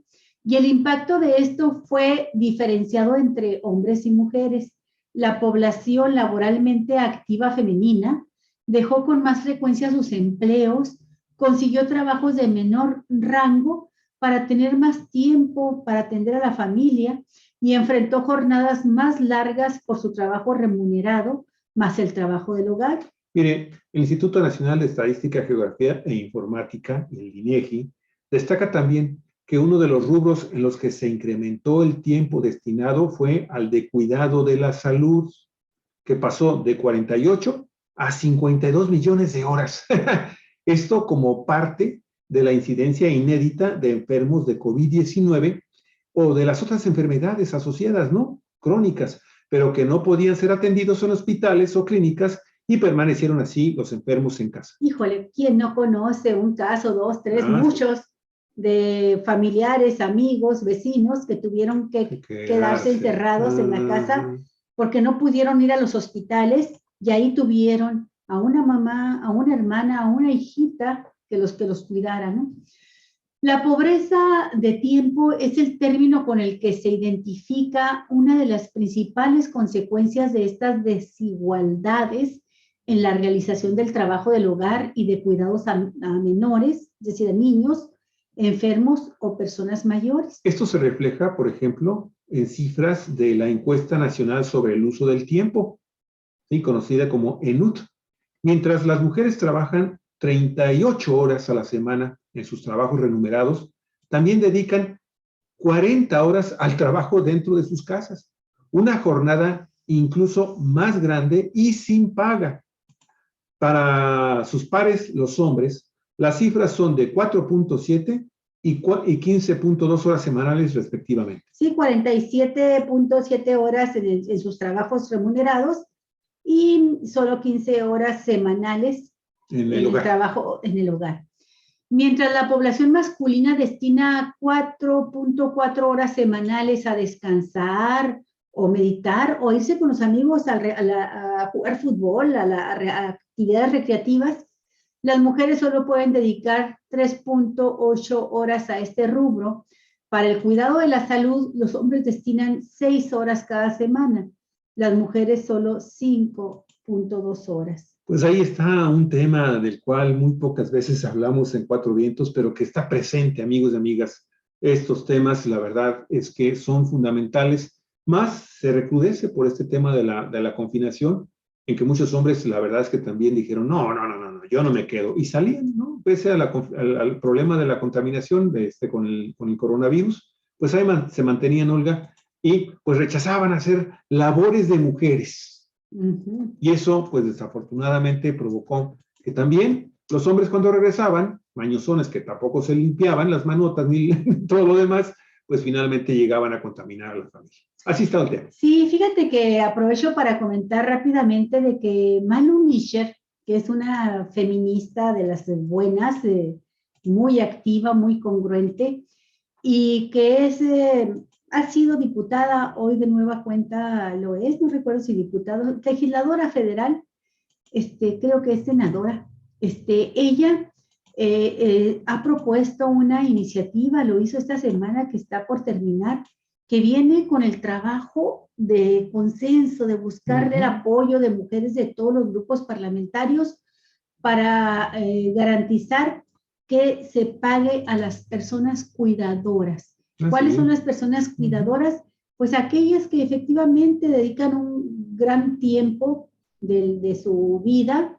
Y el impacto de esto fue diferenciado entre hombres y mujeres. La población laboralmente activa femenina dejó con más frecuencia sus empleos, consiguió trabajos de menor rango para tener más tiempo para atender a la familia y enfrentó jornadas más largas por su trabajo remunerado, más el trabajo del hogar. Mire, el Instituto Nacional de Estadística, Geografía e Informática, el INEGI, destaca también que uno de los rubros en los que se incrementó el tiempo destinado fue al de cuidado de la salud, que pasó de 48 a 52 millones de horas. Esto como parte de la incidencia inédita de enfermos de COVID-19 o de las otras enfermedades asociadas, ¿no? Crónicas, pero que no podían ser atendidos en hospitales o clínicas y permanecieron así los enfermos en casa. Híjole, ¿quién no conoce un caso, 2, 3, muchos de familiares, amigos, vecinos que tuvieron que quedarse encerrados en la casa porque no pudieron ir a los hospitales y ahí tuvieron a una mamá, a una hermana, a una hijita que los cuidara, ¿no? La pobreza de tiempo es el término con el que se identifica una de las principales consecuencias de estas desigualdades en la realización del trabajo del hogar y de cuidados a menores, es decir, a niños, enfermos o personas mayores. Esto se refleja, por ejemplo, en cifras de la Encuesta Nacional sobre el Uso del Tiempo, ¿sí? Conocida como ENUT. Mientras las mujeres trabajan 38 horas a la semana en sus trabajos remunerados, también dedican 40 horas al trabajo dentro de sus casas, una jornada incluso más grande y sin paga. Para sus pares, los hombres, las cifras son de 4.7 y 15.2 horas semanales respectivamente. Sí, 47.7 horas en sus trabajos remunerados y solo 15 horas semanales en el trabajo en el hogar. Mientras la población masculina destina 4.4 horas semanales a descansar o meditar o irse con los amigos a jugar fútbol, a actividades recreativas, las mujeres solo pueden dedicar 3.8 horas a este rubro Para el cuidado de la salud, los hombres destinan 6 horas cada semana, las mujeres solo 5.2 horas. Pues ahí está un tema del cual muy pocas veces hablamos en Cuatro Vientos, pero que está presente, amigos y amigas. Estos temas, la verdad, es que son fundamentales. Más se recrudece por este tema de la confinación, en que muchos hombres, la verdad es que también dijeron, no, yo no me quedo. Y salían, ¿no? Pese al problema de la contaminación con el coronavirus, pues ahí se mantenían, Olga, y pues rechazaban hacer labores de mujeres. Y eso, pues desafortunadamente, provocó que también los hombres cuando regresaban, mañosones que tampoco se limpiaban las manotas ni todo lo demás, pues finalmente llegaban a contaminar a la familia. Así está el tema. Sí, fíjate que aprovecho para comentar rápidamente de que Manu Mischer, que es una feminista de las buenas, muy activa, muy congruente, y que ha sido diputada, hoy de nueva cuenta lo es, no recuerdo si diputada, legisladora federal, creo que es senadora. Ella ha propuesto una iniciativa, lo hizo esta semana que está por terminar, que viene con el trabajo de consenso, de buscarle el apoyo de mujeres de todos los grupos parlamentarios para garantizar que se pague a las personas cuidadoras. ¿Cuáles son las personas cuidadoras? Pues aquellas que efectivamente dedican un gran tiempo de su vida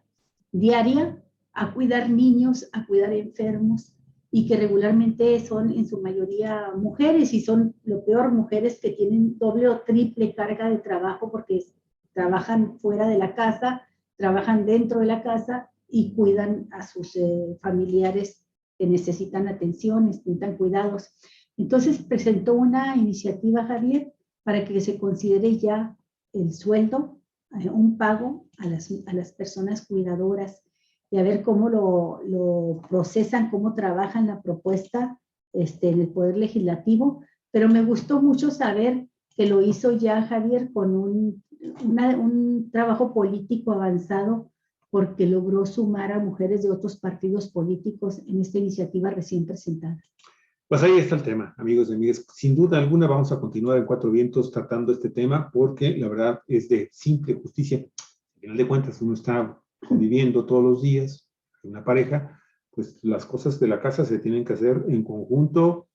diaria a cuidar niños, a cuidar enfermos, y que regularmente son en su mayoría mujeres, y son lo peor mujeres que tienen doble o triple carga de trabajo porque trabajan fuera de la casa, trabajan dentro de la casa y cuidan a sus familiares que necesitan atención, necesitan cuidados. Entonces presentó una iniciativa, Javier, para que se considere ya el sueldo, un pago a las personas cuidadoras, y a ver cómo lo procesan, cómo trabajan la propuesta en el Poder Legislativo. Pero me gustó mucho saber que lo hizo ya Javier con un trabajo político avanzado, porque logró sumar a mujeres de otros partidos políticos en esta iniciativa recién presentada. Pues ahí está el tema, amigos y amigas. Sin duda alguna vamos a continuar en Cuatro Vientos tratando este tema, porque la verdad es de simple justicia. Al final de cuentas, uno está conviviendo todos los días, una pareja, pues las cosas de la casa se tienen que hacer en conjunto,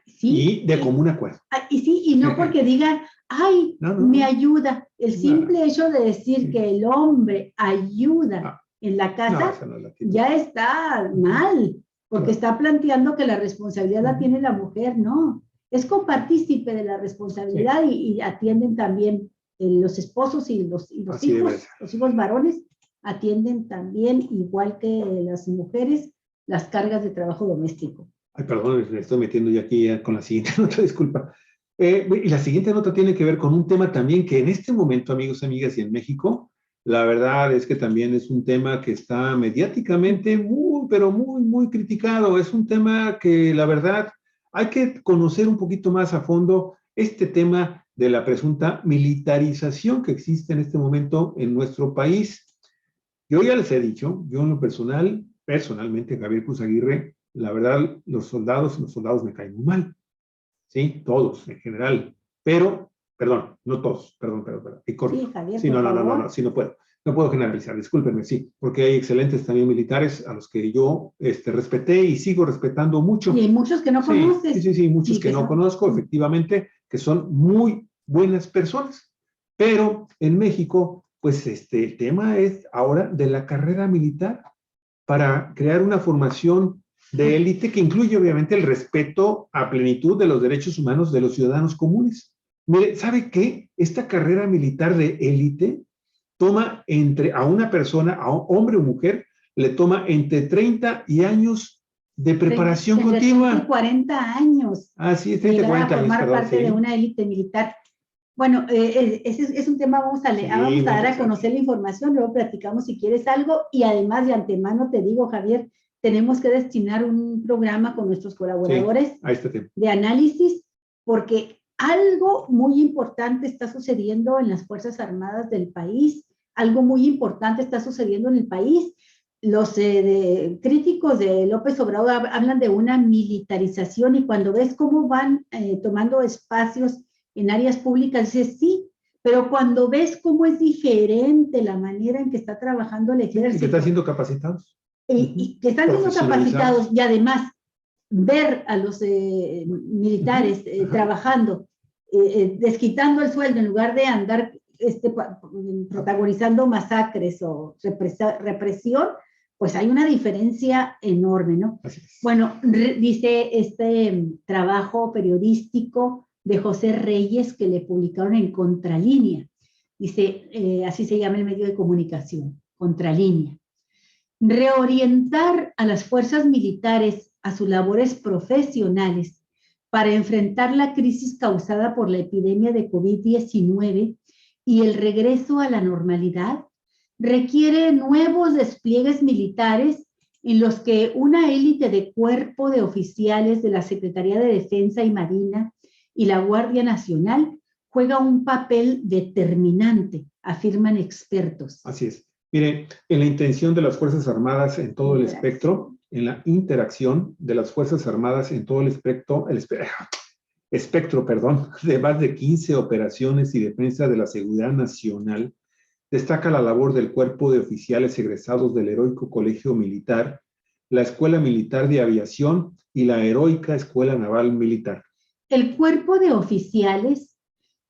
sí, y de común acuerdo. Y sí, y no porque digan, ay, me ayuda. El simple hecho de decir que el hombre ayuda en la casa ya está mal, porque está planteando que la responsabilidad la tiene la mujer. No, es copartícipe de la responsabilidad, y atienden también los esposos y los hijos, los hijos varones, atienden también, igual que las mujeres, las cargas de trabajo doméstico. Ay, perdón, me estoy metiendo ya aquí con la siguiente nota, disculpa. Y la siguiente nota tiene que ver con un tema también que en este momento, amigos y amigas, y en México, la verdad es que también es un tema que está mediáticamente muy, pero muy, muy criticado. Es un tema que, la verdad, hay que conocer un poquito más a fondo este tema de la presunta militarización que existe en este momento en nuestro país. Yo ya les he dicho, yo en lo personalmente, Javier Cruz Aguirre, la verdad, los soldados me caen muy mal. Sí, todos en general. Pero, perdón, no todos, perdón. Y corto. Sí, Javier, sí, no, sí, no puedo. No puedo generalizar, discúlpenme, sí, porque hay excelentes también militares a los que yo respeté y sigo respetando mucho. Y hay muchos que no conoces. Sí, muchos que no conozco, efectivamente, que son muy buenas personas. Pero en México, pues el tema es ahora de la carrera militar para crear una formación de élite que incluye obviamente el respeto a plenitud de los derechos humanos de los ciudadanos comunes. Mire, ¿sabe qué? Esta carrera militar de élite toma a una persona, a un hombre o mujer, le toma entre 30 y años de preparación continua. 30 y 40 años. Sí, 30 y 40 años, formar parte de una élite militar. Bueno, ese es un tema, vamos a dar a conocer la información, luego platicamos si quieres algo, y además de antemano te digo, Javier, tenemos que destinar un programa con nuestros colaboradores de análisis, porque algo muy importante está sucediendo en las Fuerzas Armadas del país, algo muy importante está sucediendo en el país, los críticos de López Obrador hablan de una militarización y cuando ves cómo van tomando espacios en áreas públicas, dices sí, pero cuando ves cómo es diferente la manera en que está trabajando el ejército. Que están siendo capacitados. Y que están siendo capacitados y además ver a los militares trabajando, desquitando el sueldo en lugar de andar protagonizando masacres o represión, pues hay una diferencia enorme, ¿no? Bueno, dice este trabajo periodístico de José Reyes que le publicaron en Contralínea. Dice, así se llama el medio de comunicación, Contralínea. Reorientar a las fuerzas militares a sus labores profesionales para enfrentar la crisis causada por la epidemia de COVID-19 y el regreso a la normalidad requiere nuevos despliegues militares en los que una élite de cuerpo de oficiales de la Secretaría de Defensa y Marina y la Guardia Nacional juega un papel determinante, afirman expertos. Así es. Mire, en la intención de las Fuerzas Armadas en todo el espectro, en la interacción de las Fuerzas Armadas en todo el espectro, de más de 15 operaciones y defensa de la seguridad nacional, destaca la labor del Cuerpo de Oficiales egresados del Heroico Colegio Militar, la Escuela Militar de Aviación y la Heroica Escuela Naval Militar. El Cuerpo de Oficiales,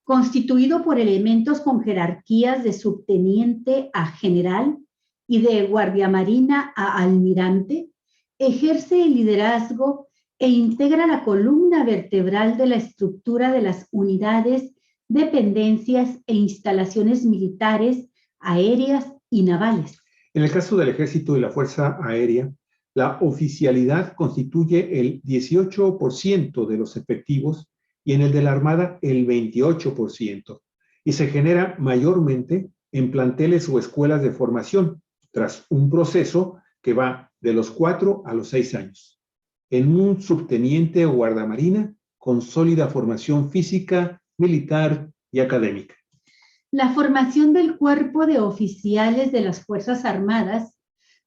constituido por elementos con jerarquías de subteniente a general y de guardiamarina a almirante, ejerce el liderazgo e integra la columna vertebral de la estructura de las unidades, dependencias e instalaciones militares, aéreas y navales. En el caso del Ejército y la Fuerza Aérea, la oficialidad constituye el 18% de los efectivos y en el de la Armada el 28%, y se genera mayormente en planteles o escuelas de formación, tras un proceso que va de los 4 a los 6 años. En un subteniente o guardamarina con sólida formación física, militar y académica. La formación del Cuerpo de Oficiales de las Fuerzas Armadas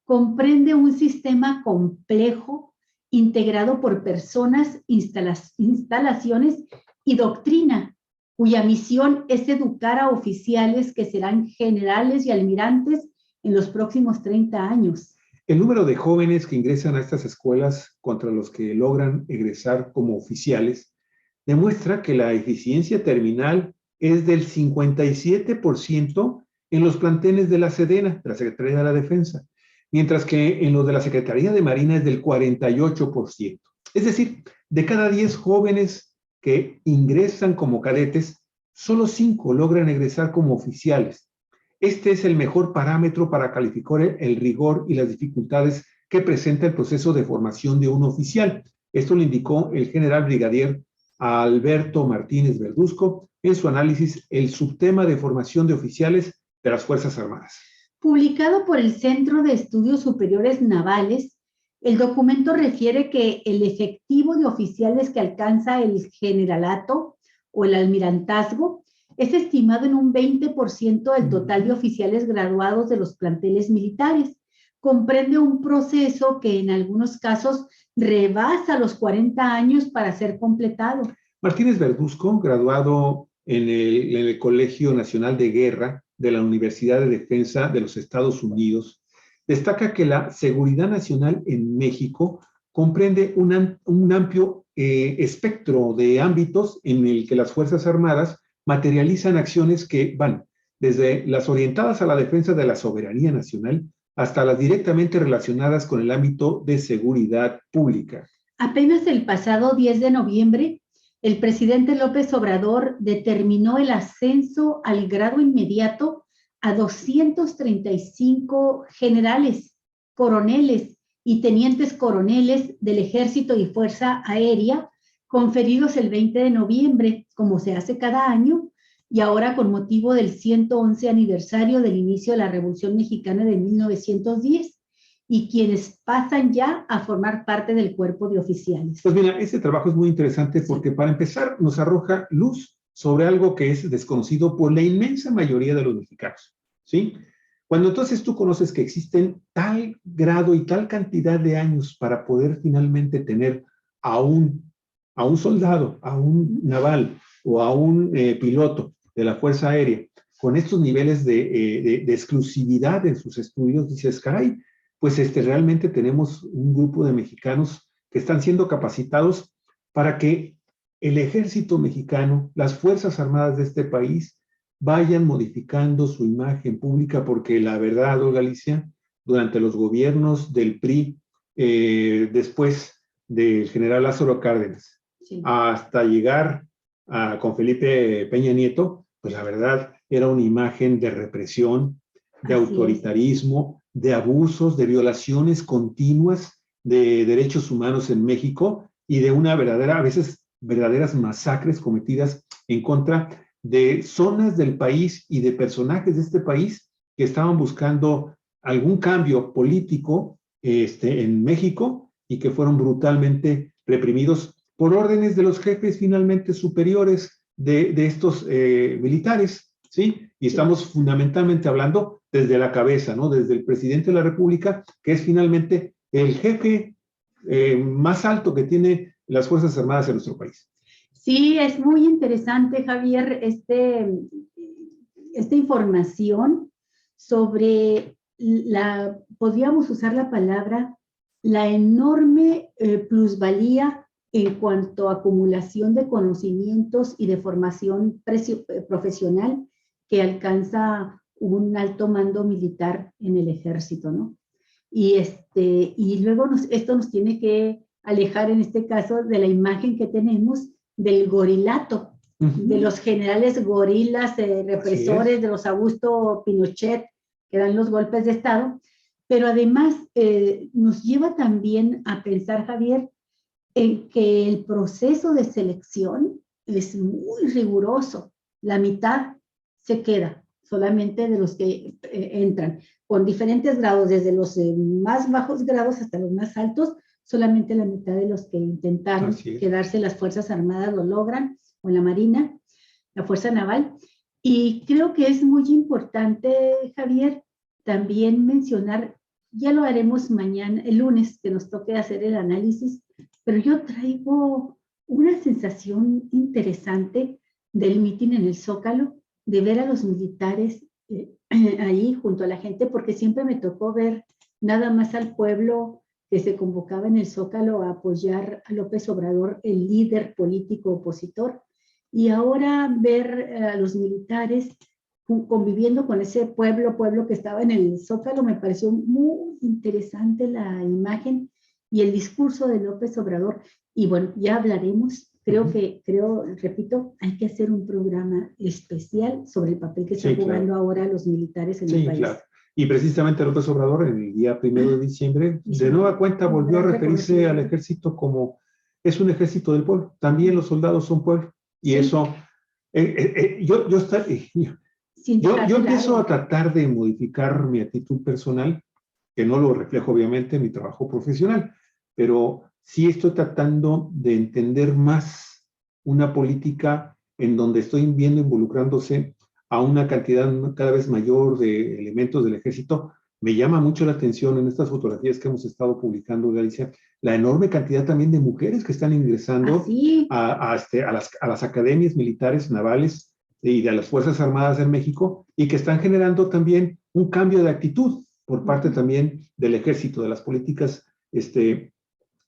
comprende un sistema complejo integrado por personas, instalaciones y doctrina, cuya misión es educar a oficiales que serán generales y almirantes en los próximos 30 años. El número de jóvenes que ingresan a estas escuelas contra los que logran egresar como oficiales demuestra que la eficiencia terminal es del 57% en los planteles de la SEDENA, de la Secretaría de la Defensa, mientras que en los de la Secretaría de Marina es del 48%. Es decir, de cada 10 jóvenes que ingresan como cadetes, solo 5 logran egresar como oficiales. Este es el mejor parámetro para calificar el rigor y las dificultades que presenta el proceso de formación de un oficial. Esto lo indicó el general brigadier Alberto Martínez Verduzco en su análisis El subtema de formación de oficiales de las Fuerzas Armadas. Publicado por el Centro de Estudios Superiores Navales, el documento refiere que el efectivo de oficiales que alcanza el generalato o el almirantazgo es estimado en un 20% del total de oficiales graduados de los planteles militares. Comprende un proceso que en algunos casos rebasa los 40 años para ser completado. Martínez Verduzco, graduado en el Colegio Nacional de Guerra de la Universidad de Defensa de los Estados Unidos, destaca que la seguridad nacional en México comprende un amplio espectro de ámbitos en el que las Fuerzas Armadas materializan acciones que van desde las orientadas a la defensa de la soberanía nacional hasta las directamente relacionadas con el ámbito de seguridad pública. Apenas el pasado 10 de noviembre, el presidente López Obrador determinó el ascenso al grado inmediato a 235 generales, coroneles y tenientes coroneles del Ejército y Fuerza Aérea, conferidos el 20 de noviembre, como se hace cada año, y ahora con motivo del 111 aniversario del inicio de la Revolución Mexicana de 1910, y quienes pasan ya a formar parte del cuerpo de oficiales. Pues mira, este trabajo es muy interesante porque para empezar nos arroja luz sobre algo que es desconocido por la inmensa mayoría de los mexicanos, ¿sí? Cuando entonces tú conoces que existen tal grado y tal cantidad de años para poder finalmente tener a un soldado, a un naval o a un piloto de la Fuerza Aérea con estos niveles de exclusividad en sus estudios, dices, caray, pues realmente tenemos un grupo de mexicanos que están siendo capacitados para que el ejército mexicano, las Fuerzas Armadas de este país, vayan modificando su imagen pública, porque la verdad, Olga Alicia, durante los gobiernos del PRI, después del general Lázaro Cárdenas, sí, hasta llegar con Felipe Peña Nieto, pues la verdad era una imagen de represión, de autoritarismo, de abusos, de violaciones continuas de derechos humanos en México y de una verdadera, a veces verdaderas masacres cometidas en contra de zonas del país y de personajes de este país que estaban buscando algún cambio político en México y que fueron brutalmente reprimidos por órdenes de los jefes finalmente superiores de estos militares, ¿sí? Y estamos fundamentalmente hablando desde la cabeza, ¿no? Desde el presidente de la República, que es finalmente el jefe más alto que tiene las Fuerzas Armadas en nuestro país. Sí, es muy interesante, Javier, esta información sobre podríamos usar la palabra, la enorme plusvalía en cuanto a acumulación de conocimientos y de formación profesional que alcanza un alto mando militar en el ejército, ¿no? Y luego esto nos tiene que alejar en este caso de la imagen que tenemos del gorilato, de los generales gorilas, represores, de los Augusto Pinochet, que dan los golpes de Estado, pero además nos lleva también a pensar, Javier, en que el proceso de selección es muy riguroso. La mitad se queda solamente de los que entran, con diferentes grados, desde los más bajos grados hasta los más altos. Solamente la mitad de los que intentaron quedarse las Fuerzas Armadas lo logran, o la Marina, la Fuerza Naval. Y creo que es muy importante, Javier, también mencionar, ya lo haremos mañana, el lunes, que nos toque hacer el análisis, pero yo traigo una sensación interesante del mitin en el Zócalo, de ver a los militares ahí junto a la gente, porque siempre me tocó ver nada más al pueblo que se convocaba en el Zócalo a apoyar a López Obrador, el líder político opositor, y ahora ver a los militares conviviendo con ese pueblo que estaba en el Zócalo, me pareció muy interesante la imagen y el discurso de López Obrador. Y bueno, ya hablaremos, repito, hay que hacer un programa especial sobre el papel que están jugando ahora los militares en el país. Claro. Y precisamente López Obrador, en el día 1 de diciembre, de nueva cuenta volvió a referirse al ejército como es un ejército del pueblo. También los soldados son pueblo. Y eso, yo empiezo a tratar de modificar mi actitud personal, que no lo reflejo obviamente en mi trabajo profesional, pero sí estoy tratando de entender más una política en donde estoy viendo involucrándose a una cantidad cada vez mayor de elementos del ejército. Me llama mucho la atención en estas fotografías que hemos estado publicando, Galicia, la enorme cantidad también de mujeres que están ingresando a las academias militares navales y de las Fuerzas Armadas en México, y que están generando también un cambio de actitud por parte también del ejército, de las políticas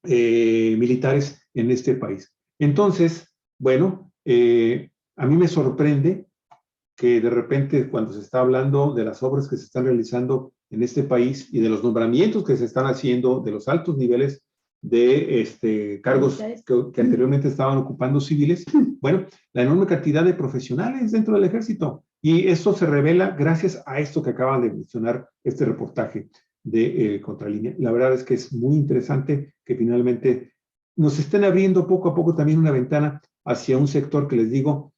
militares en este país. Entonces, bueno, a mí me sorprende que de repente cuando se está hablando de las obras que se están realizando en este país y de los nombramientos que se están haciendo, de los altos niveles de cargos que anteriormente estaban ocupando civiles, bueno, la enorme cantidad de profesionales dentro del ejército. Y esto se revela gracias a esto que acaban de mencionar, este reportaje de Contralínea. La verdad es que es muy interesante que finalmente nos estén abriendo poco a poco también una ventana hacia un sector que les digo,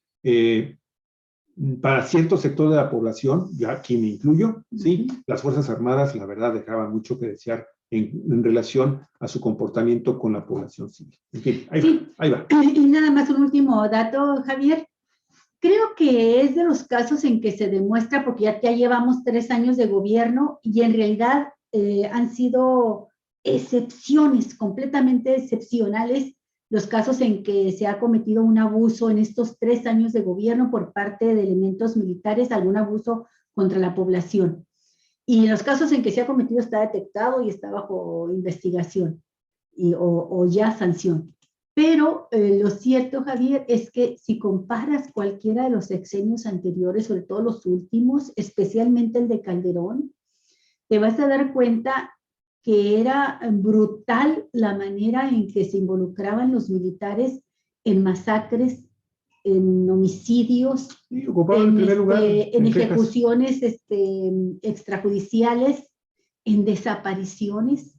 para cierto sector de la población, ya aquí me incluyo, ¿sí? Las Fuerzas Armadas, la verdad, dejaban mucho que desear en relación a su comportamiento con la población civil. En fin, ahí va. Y nada más un último dato, Javier. Creo que es de los casos en que se demuestra, porque ya llevamos 3 años de gobierno y en realidad han sido excepciones, completamente excepcionales, los casos en que se ha cometido un abuso en estos 3 años de gobierno por parte de elementos militares, algún abuso contra la población. Y en los casos en que se ha cometido está detectado y está bajo investigación o ya sanción. Pero lo cierto, Javier, es que si comparas cualquiera de los sexenios anteriores, sobre todo los últimos, especialmente el de Calderón, te vas a dar cuenta que era brutal la manera en que se involucraban los militares en masacres, en homicidios, Sí, ocupaba el primer lugar en en Texas. ejecuciones extrajudiciales, en desapariciones,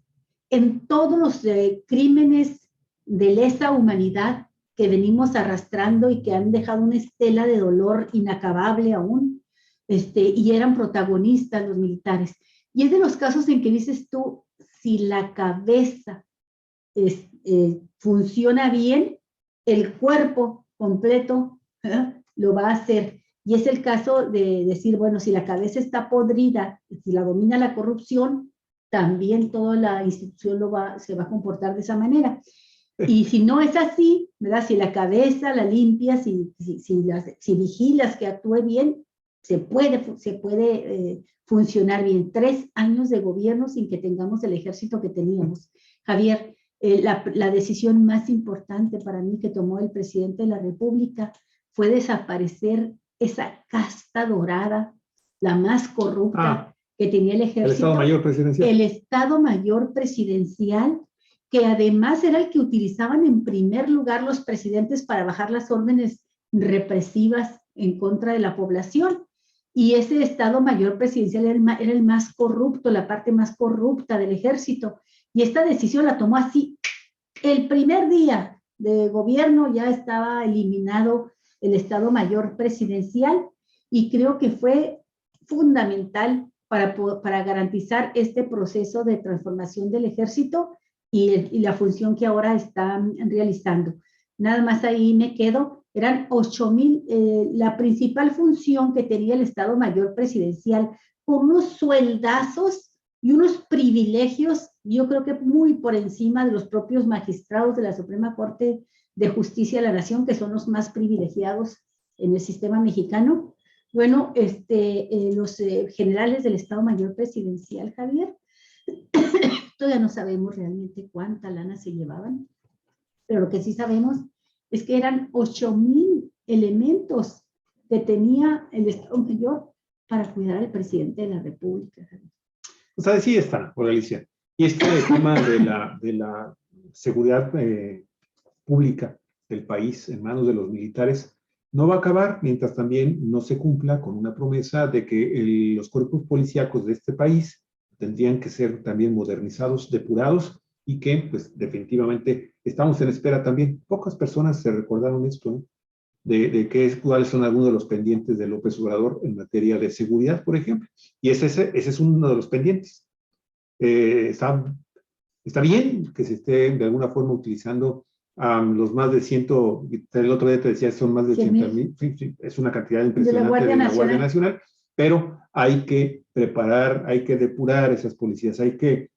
en todos los crímenes de lesa humanidad que venimos arrastrando y que han dejado una estela de dolor inacabable aún, y eran protagonistas los militares. Y es de los casos en que dices tú, si la cabeza funciona bien, el cuerpo completo lo va a hacer. Y es el caso de decir, bueno, si la cabeza está podrida, si la domina la corrupción, también toda la institución se va a comportar de esa manera. Y si no es así, ¿verdad? Si la cabeza la limpias, si vigilas que actúe bien, se puede funcionar bien. 3 años de gobierno sin que tengamos el ejército que teníamos. Javier, la decisión más importante para mí que tomó el presidente de la República fue desaparecer esa casta dorada, la más corrupta que tenía el ejército. El Estado Mayor Presidencial. El Estado Mayor Presidencial, que además era el que utilizaban en primer lugar los presidentes para bajar las órdenes represivas en contra de la población. Y ese Estado Mayor Presidencial era el más corrupto, la parte más corrupta del ejército. Y esta decisión la tomó así. El primer día de gobierno ya estaba eliminado el Estado Mayor Presidencial y creo que fue fundamental para garantizar este proceso de transformación del ejército y la función que ahora están realizando. Nada más ahí me quedo. Eran 8,000, la principal función que tenía el Estado Mayor Presidencial, con unos sueldazos y unos privilegios, yo creo que muy por encima de los propios magistrados de la Suprema Corte de Justicia de la Nación, que son los más privilegiados en el sistema mexicano. Bueno, los generales del Estado Mayor Presidencial, Javier, todavía no sabemos realmente cuánta lana se llevaban, pero lo que sí sabemos es que eran 8,000 elementos que tenía el Estado Mayor para cuidar al presidente de la República. O sea, sí está, por Alicia. Y este tema de la seguridad pública del país en manos de los militares no va a acabar mientras también no se cumpla con una promesa de que los cuerpos policíacos de este país tendrían que ser también modernizados, depurados, y que, pues, definitivamente estamos en espera también. Pocas personas se recordaron esto, ¿no? Cuáles son algunos de los pendientes de López Obrador en materia de seguridad, por ejemplo. Y ese es uno de los pendientes. Está bien que se esté de alguna forma utilizando los más de 100, el otro día te decía, son más de 80,000, sí, es una cantidad impresionante de la Guardia Nacional, pero hay que preparar, hay que depurar esas policías, hay que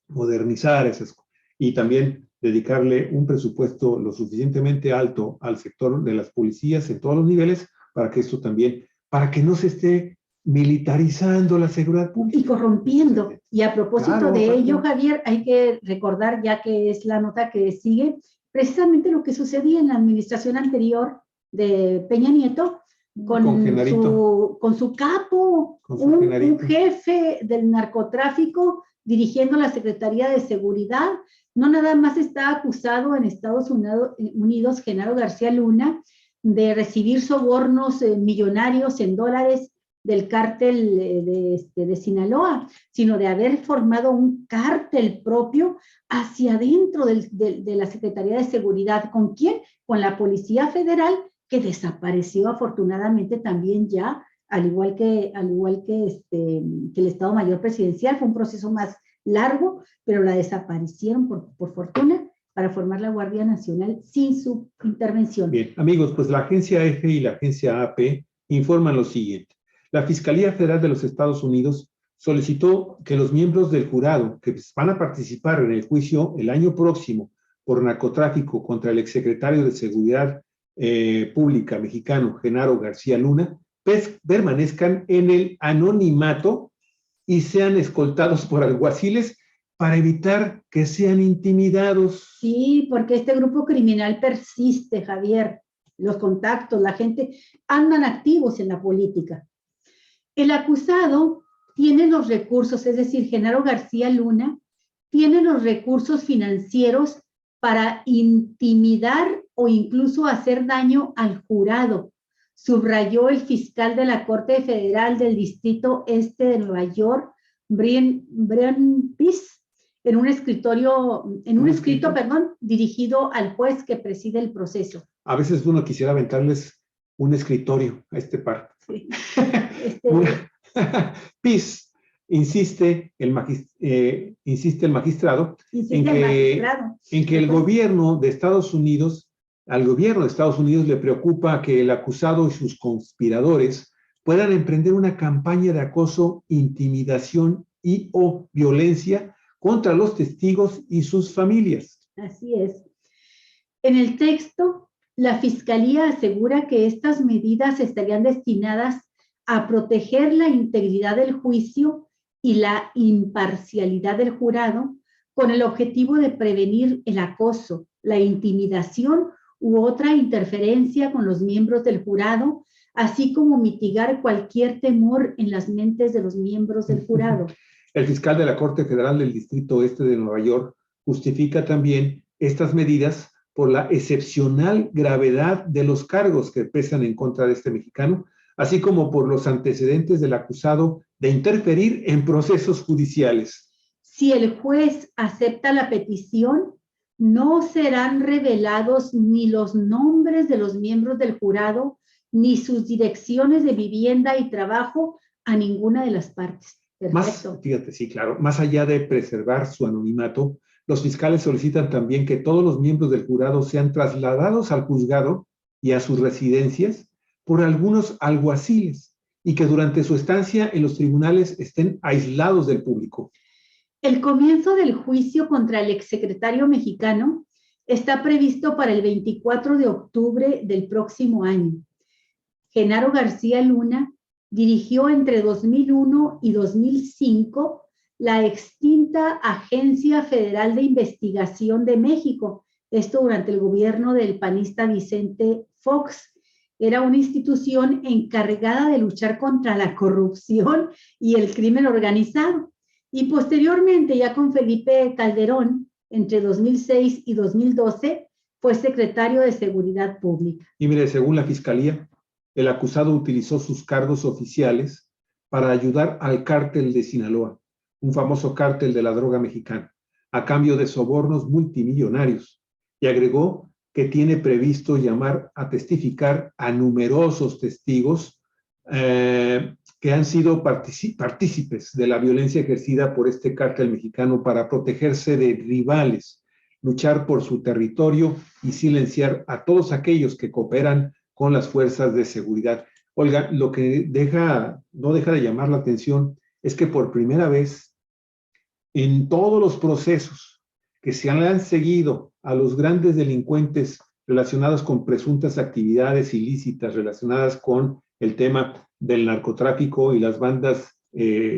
modernizar esas, y también dedicarle un presupuesto lo suficientemente alto al sector de las policías en todos los niveles para que esto también, para que no se esté militarizando la seguridad pública. Y corrompiendo. Y a propósito de ello, Javier, hay que recordar, ya que es la nota que sigue, precisamente lo que sucedía en la administración anterior de Peña Nieto, con su capo, un jefe del narcotráfico dirigiendo la Secretaría de Seguridad. No nada más está acusado en Estados Unidos Genaro García Luna de recibir sobornos millonarios en dólares del cártel de Sinaloa, sino de haber formado un cártel propio hacia adentro de la Secretaría de Seguridad. ¿Con quién? Con la Policía Federal, que desapareció afortunadamente también ya, al igual que el Estado Mayor Presidencial. Fue un proceso más largo, pero la desaparecieron por fortuna, para formar la Guardia Nacional sin su intervención. Bien, amigos, pues la agencia EFE y la agencia AP informan lo siguiente. La Fiscalía Federal de los Estados Unidos solicitó que los miembros del jurado que van a participar en el juicio el año próximo por narcotráfico contra el exsecretario de Seguridad Pública mexicano, Genaro García Luna, permanezcan en el anonimato y sean escoltados por alguaciles para evitar que sean intimidados. Sí, porque este grupo criminal persiste, Javier. Los contactos, la gente, andan activos en la política. El acusado tiene los recursos, es decir, Genaro García Luna, tiene los recursos financieros para intimidar o incluso hacer daño al jurado, subrayó el fiscal de la Corte Federal del Distrito Este de Nueva York, Brian Peace, en un escrito, dirigido al juez que preside el proceso. A veces uno quisiera aventarles un escritorio a este par. Sí. Peace, insiste el magistrado en que el gobierno de Estados Unidos, al gobierno de Estados Unidos le preocupa que el acusado y sus conspiradores puedan emprender una campaña de acoso, intimidación y o violencia contra los testigos y sus familias. Así es. En el texto, la Fiscalía asegura que estas medidas estarían destinadas a proteger la integridad del juicio y la imparcialidad del jurado con el objetivo de prevenir el acoso, la intimidación u otra interferencia con los miembros del jurado, así como mitigar cualquier temor en las mentes de los miembros del jurado. El fiscal de la Corte Federal del Distrito Este de Nueva York justifica también estas medidas por la excepcional gravedad de los cargos que pesan en contra de este mexicano, así como por los antecedentes del acusado de interferir en procesos judiciales. Si el juez acepta la petición, no serán revelados ni los nombres de los miembros del jurado, ni sus direcciones de vivienda y trabajo a ninguna de las partes. Perfecto. Fíjate, sí, claro. Más allá de preservar su anonimato, los fiscales solicitan también que todos los miembros del jurado sean trasladados al juzgado y a sus residencias por algunos alguaciles y que durante su estancia en los tribunales estén aislados del público. El comienzo del juicio contra el exsecretario mexicano está previsto para el 24 de octubre del próximo año. Genaro García Luna dirigió entre 2001 y 2005 la extinta Agencia Federal de Investigación de México, esto durante el gobierno del panista Vicente Fox. Era una institución encargada de luchar contra la corrupción y el crimen organizado. Y posteriormente, ya con Felipe Calderón, entre 2006 y 2012, fue secretario de Seguridad Pública. Y mire, según la Fiscalía, el acusado utilizó sus cargos oficiales para ayudar al cártel de Sinaloa, un famoso cártel de la droga mexicana, a cambio de sobornos multimillonarios, y agregó que tiene previsto llamar a testificar a numerosos testigos que han sido partícipes de la violencia ejercida por este cártel mexicano para protegerse de rivales, luchar por su territorio y silenciar a todos aquellos que cooperan con las fuerzas de seguridad. Olga, lo que no deja de llamar la atención es que por primera vez en todos los procesos que se han seguido a los grandes delincuentes relacionados con presuntas actividades ilícitas relacionadas con el tema del narcotráfico y las bandas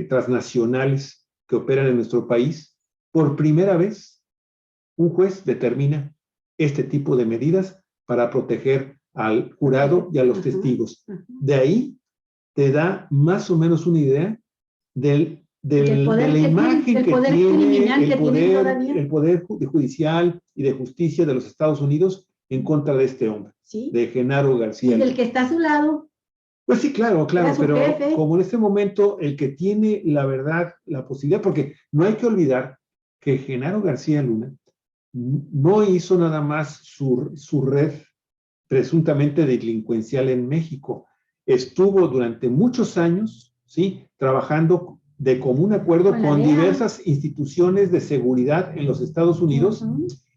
transnacionales que operan en nuestro país, por primera vez un juez determina este tipo de medidas para proteger al jurado y a los testigos. De ahí te da más o menos una idea de la imagen que tiene el poder judicial y de justicia de los Estados Unidos en contra de este hombre, ¿sí? De Genaro García. Y del que está a su lado. Pues sí, claro, pero jefe. Como en este momento el que tiene la verdad, la posibilidad, porque no hay que olvidar que Genaro García Luna no hizo nada más su red presuntamente delincuencial en México. Estuvo durante muchos años, ¿sí?, trabajando de común acuerdo con diversas instituciones de seguridad en los Estados Unidos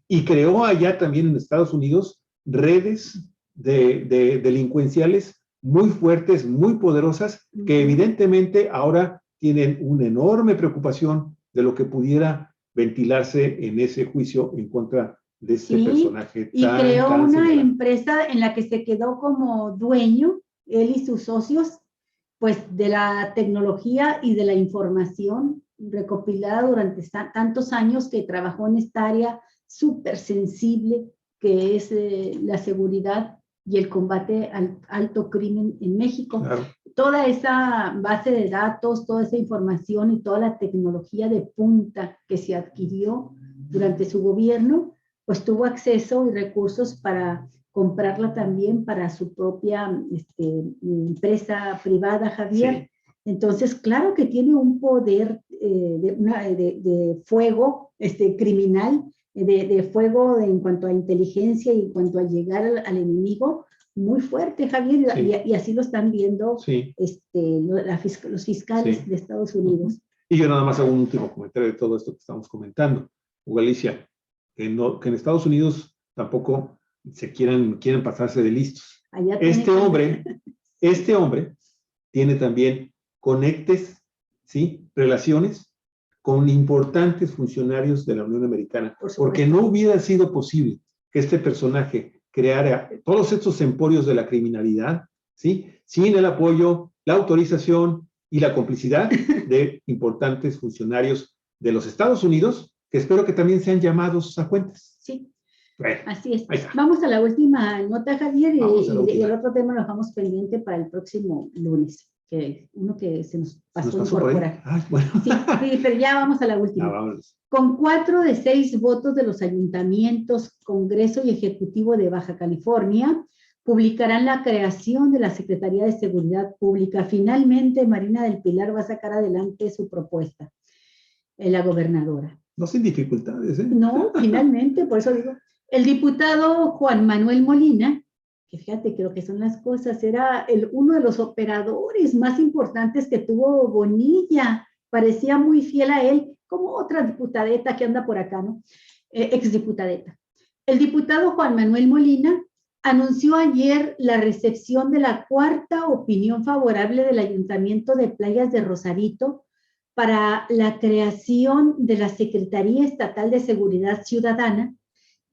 y creó allá también en Estados Unidos redes de delincuenciales muy fuertes, muy poderosas, que evidentemente ahora tienen una enorme preocupación de lo que pudiera ventilarse en ese juicio en contra de este personaje y creó tan una señalado. empresa en la que se quedó como dueño, él y sus socios, pues de la tecnología y de la información recopilada durante tantos años, que trabajó en esta área súper sensible que es la seguridad y el combate al alto crimen en México. Claro. Toda esa base de datos, toda esa información y toda la tecnología de punta que se adquirió durante su gobierno, pues tuvo acceso y recursos para comprarla también para su propia empresa privada, Javier. Sí. Entonces, claro que tiene un poder de fuego criminal, de fuego en cuanto a inteligencia y en cuanto a llegar al enemigo, muy fuerte, Javier, sí. y así lo están viendo sí. Los fiscales sí. de Estados Unidos. Y yo nada más hago un último comentario de todo esto que estamos comentando. Galicia, que en Estados Unidos tampoco se quieren pasarse de listos. Este hombre tiene también conectes, ¿sí? Relaciones con importantes funcionarios de la Unión Americana, porque no hubiera sido posible que este personaje creara todos estos emporios de la criminalidad, ¿sí? Sin el apoyo, la autorización y la complicidad de importantes funcionarios de los Estados Unidos, que espero que también sean llamados a cuentas. Sí, bueno, así es. Vamos a la última nota, Javier, y el otro tema lo dejamos pendiente para el próximo lunes, que uno que se nos pasó incorporar. Bueno. Sí, pero ya vamos a la última. Con 4 de 6 votos de los ayuntamientos, Congreso y Ejecutivo de Baja California, publicarán la creación de la Secretaría de Seguridad Pública. Finalmente, Marina del Pilar va a sacar adelante su propuesta, la gobernadora. No sin dificultades, ¿eh? No, finalmente, por eso digo. El diputado Juan Manuel Molina, que fíjate, creo que son las cosas, era uno de los operadores más importantes que tuvo Bonilla. Parecía muy fiel a él, como otra diputadeta que anda por acá, ¿no? Exdiputadeta. El diputado Juan Manuel Molina anunció ayer la recepción de la 4ª opinión favorable del Ayuntamiento de Playas de Rosarito para la creación de la Secretaría Estatal de Seguridad Ciudadana,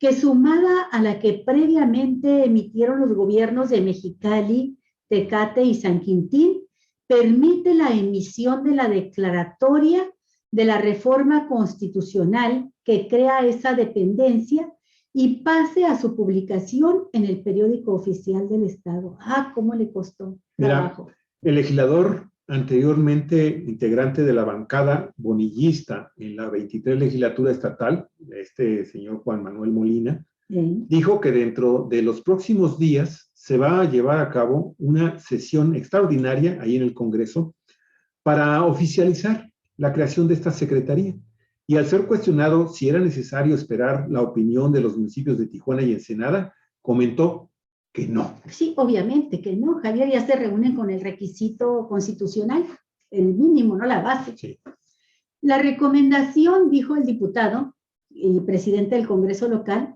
que sumada a la que previamente emitieron los gobiernos de Mexicali, Tecate y San Quintín, permite la emisión de la declaratoria de la reforma constitucional que crea esa dependencia y pase a su publicación en el periódico oficial del Estado. ¡Ah, cómo le costó trabajo! Mira, el legislador anteriormente integrante de la bancada bonillista en la 23 legislatura estatal, este señor Juan Manuel Molina, dijo que dentro de los próximos días se va a llevar a cabo una sesión extraordinaria ahí en el Congreso para oficializar la creación de esta secretaría. Y al ser cuestionado si era necesario esperar la opinión de los municipios de Tijuana y Ensenada, comentó que no. Sí, obviamente que no, Javier, ya se reúnen con el requisito constitucional, el mínimo, no la base. Sí. La recomendación, dijo el diputado y presidente del Congreso local,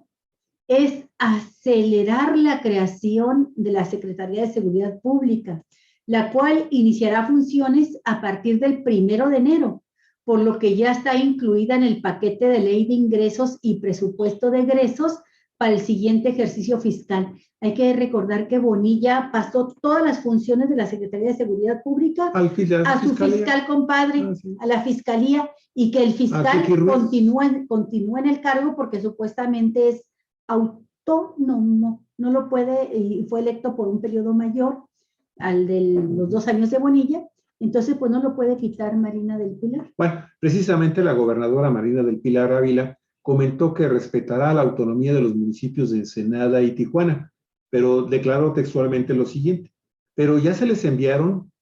es acelerar la creación de la Secretaría de Seguridad Pública, la cual iniciará funciones a partir del 1 de enero, por lo que ya está incluida en el paquete de ley de ingresos y presupuesto de egresos para el siguiente ejercicio fiscal. Hay que recordar que Bonilla pasó todas las funciones de la Secretaría de Seguridad Pública a su fiscal compadre, a la fiscalía, y que el fiscal continúe en el cargo porque supuestamente es autónomo, no lo puede, y fue electo por un periodo mayor al de los 2 años de Bonilla, entonces pues no lo puede quitar Marina del Pilar. Bueno, precisamente la gobernadora Marina del Pilar Ávila comentó que respetará la autonomía de los municipios de Ensenada y Tijuana, pero declaró textualmente lo siguiente: pero ya se les enviaron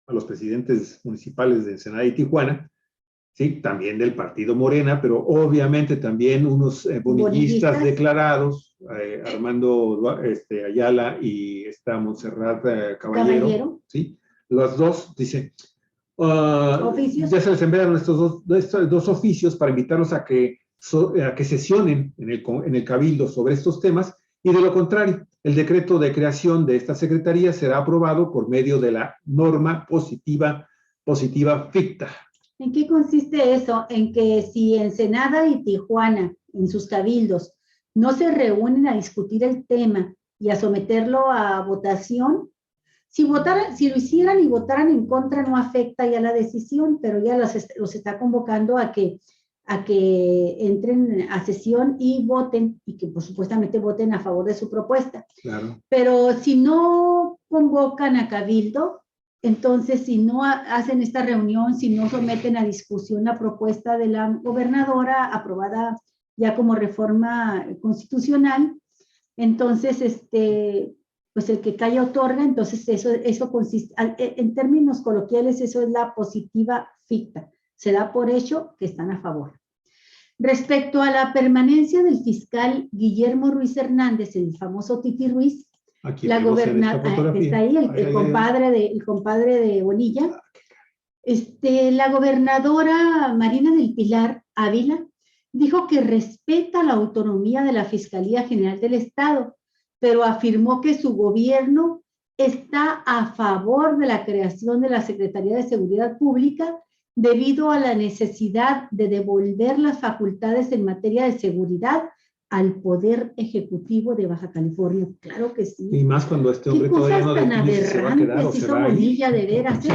a los presidentes municipales de Ensenada y Tijuana, sí, también del partido Morena, pero obviamente también unos bonillistas declarados, Armando Ayala y esta Montserrat Caballero, ¿sí? Los dos, dice, ya se les enviaron estos dos oficios para invitarlos a que a que sesionen en el Cabildo sobre estos temas, y de lo contrario, el decreto de creación de esta secretaría será aprobado por medio de la norma positiva ficta. ¿En qué consiste eso? En que si Ensenada y Tijuana, en sus cabildos, no se reúnen a discutir el tema y a someterlo a votación, si lo hicieran y votaran en contra, no afecta ya la decisión, pero ya los está convocando a que entren a sesión y voten, y que pues, supuestamente voten a favor de su propuesta. Claro. Pero si no convocan a cabildo, entonces si no hacen esta reunión, si no someten a discusión la propuesta de la gobernadora aprobada ya como reforma constitucional, entonces pues el que calla otorga. Entonces eso consiste, en términos coloquiales, eso es la positiva ficta. Se da por hecho que están a favor. Respecto a la permanencia del fiscal Guillermo Ruiz Hernández, el famoso Titi Ruiz, la gobernadora, está ahí, el compadre de Bonilla, la gobernadora Marina del Pilar Ávila dijo que respeta la autonomía de la Fiscalía General del Estado, pero afirmó que su gobierno está a favor de la creación de la Secretaría de Seguridad Pública debido a la necesidad de devolver las facultades en materia de seguridad al Poder Ejecutivo de Baja California. Claro que sí. Y más cuando este hombre todavía no define si se va a quedar o se va a ir. Bonilla, de veras, sí.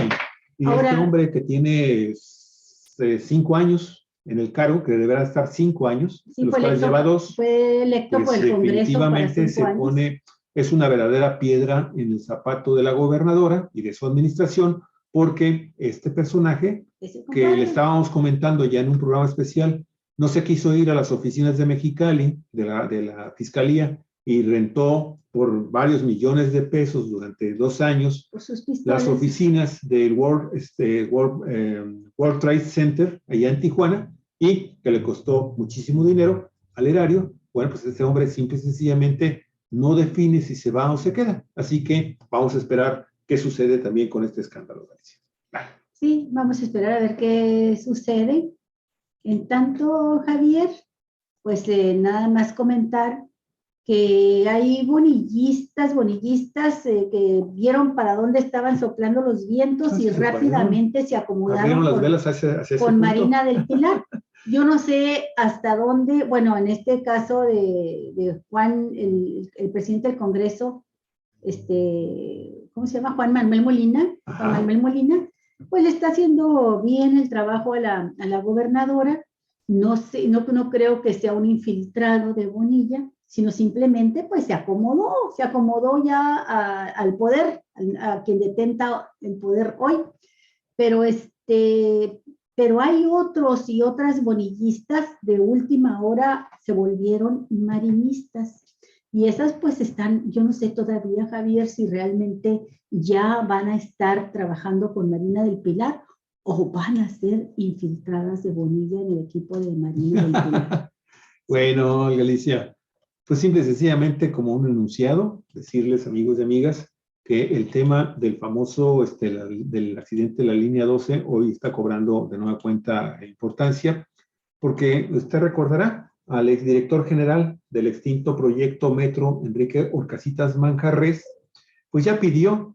Y ahora, este hombre que tiene 5 años en el cargo, que deberá estar 5 años, sí, los cuales lleva 2, fue electo pues por el Congreso definitivamente para 5 años. pone, es una verdadera piedra en el zapato de la gobernadora y de su administración, porque este personaje que le estábamos comentando ya en un programa especial, no se quiso ir a las oficinas de Mexicali, de la Fiscalía, y rentó por varios millones de pesos durante 2 años las oficinas del World Trade Center allá en Tijuana, y que le costó muchísimo dinero al erario. Bueno, pues este hombre simple y sencillamente no define si se va o se queda. Así que vamos a esperar qué sucede también con este escándalo, Galicia. Sí, vamos a esperar a ver qué sucede. En tanto, Javier, pues nada más comentar que hay bonillistas que vieron para dónde estaban soplando los vientos y rápidamente se acomodaron las velas hacia con Marina del Pilar. Yo no sé hasta dónde, bueno, en este caso de Juan, el presidente del Congreso, ¿cómo se llama? Juan Manuel Molina. Juan Manuel Molina, pues le está haciendo bien el trabajo a la gobernadora. No sé, no creo que sea un infiltrado de Bonilla, sino simplemente pues se acomodó ya al poder, a quien detenta el poder hoy. Pero hay otros y otras bonillistas de última hora se volvieron marinistas. Y esas pues están, yo no sé todavía, Javier, si realmente ya van a estar trabajando con Marina del Pilar o van a ser infiltradas de Bonilla en el equipo de Marina del Pilar. Bueno, Galicia, pues simple y sencillamente como un enunciado, decirles, amigos y amigas, que el tema del famoso, del accidente de la línea 12 hoy está cobrando de nueva cuenta importancia, porque usted recordará al exdirector general del extinto proyecto Metro, Enrique Horcasitas Manjarres, pues ya pidió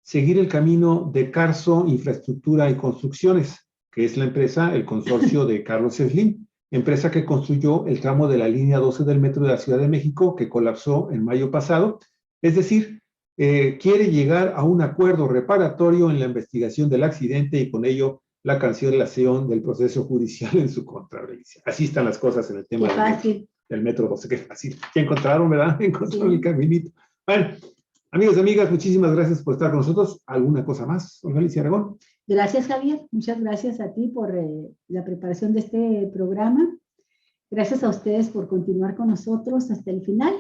seguir el camino de Carso Infraestructura y Construcciones, que es la empresa, el consorcio de Carlos Slim, empresa que construyó el tramo de la línea 12 del metro de la Ciudad de México, que colapsó en mayo pasado. Es decir, quiere llegar a un acuerdo reparatorio en la investigación del accidente y con ello la cancelación del proceso judicial en su contra. Así están las cosas en el tema del metro 12. Qué fácil. Ya encontraron, ¿verdad? Encontraron el caminito. Bueno, amigos y amigas, muchísimas gracias por estar con nosotros. ¿Alguna cosa más, Galicia Aragón? Gracias, Javier. Muchas gracias a ti por la preparación de este programa. Gracias a ustedes por continuar con nosotros hasta el final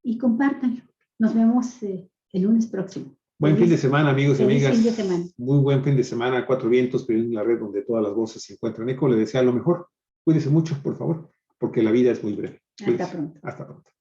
y compártanlo. Nos vemos el lunes próximo. Buen fin de semana, amigos y amigas. Fin de semana. Muy buen fin de semana. 4 vientos, pero en la red donde todas las voces se encuentran eco. Le deseo lo mejor. Cuídese mucho, por favor, porque la vida es muy breve. Hasta pronto. Hasta pronto.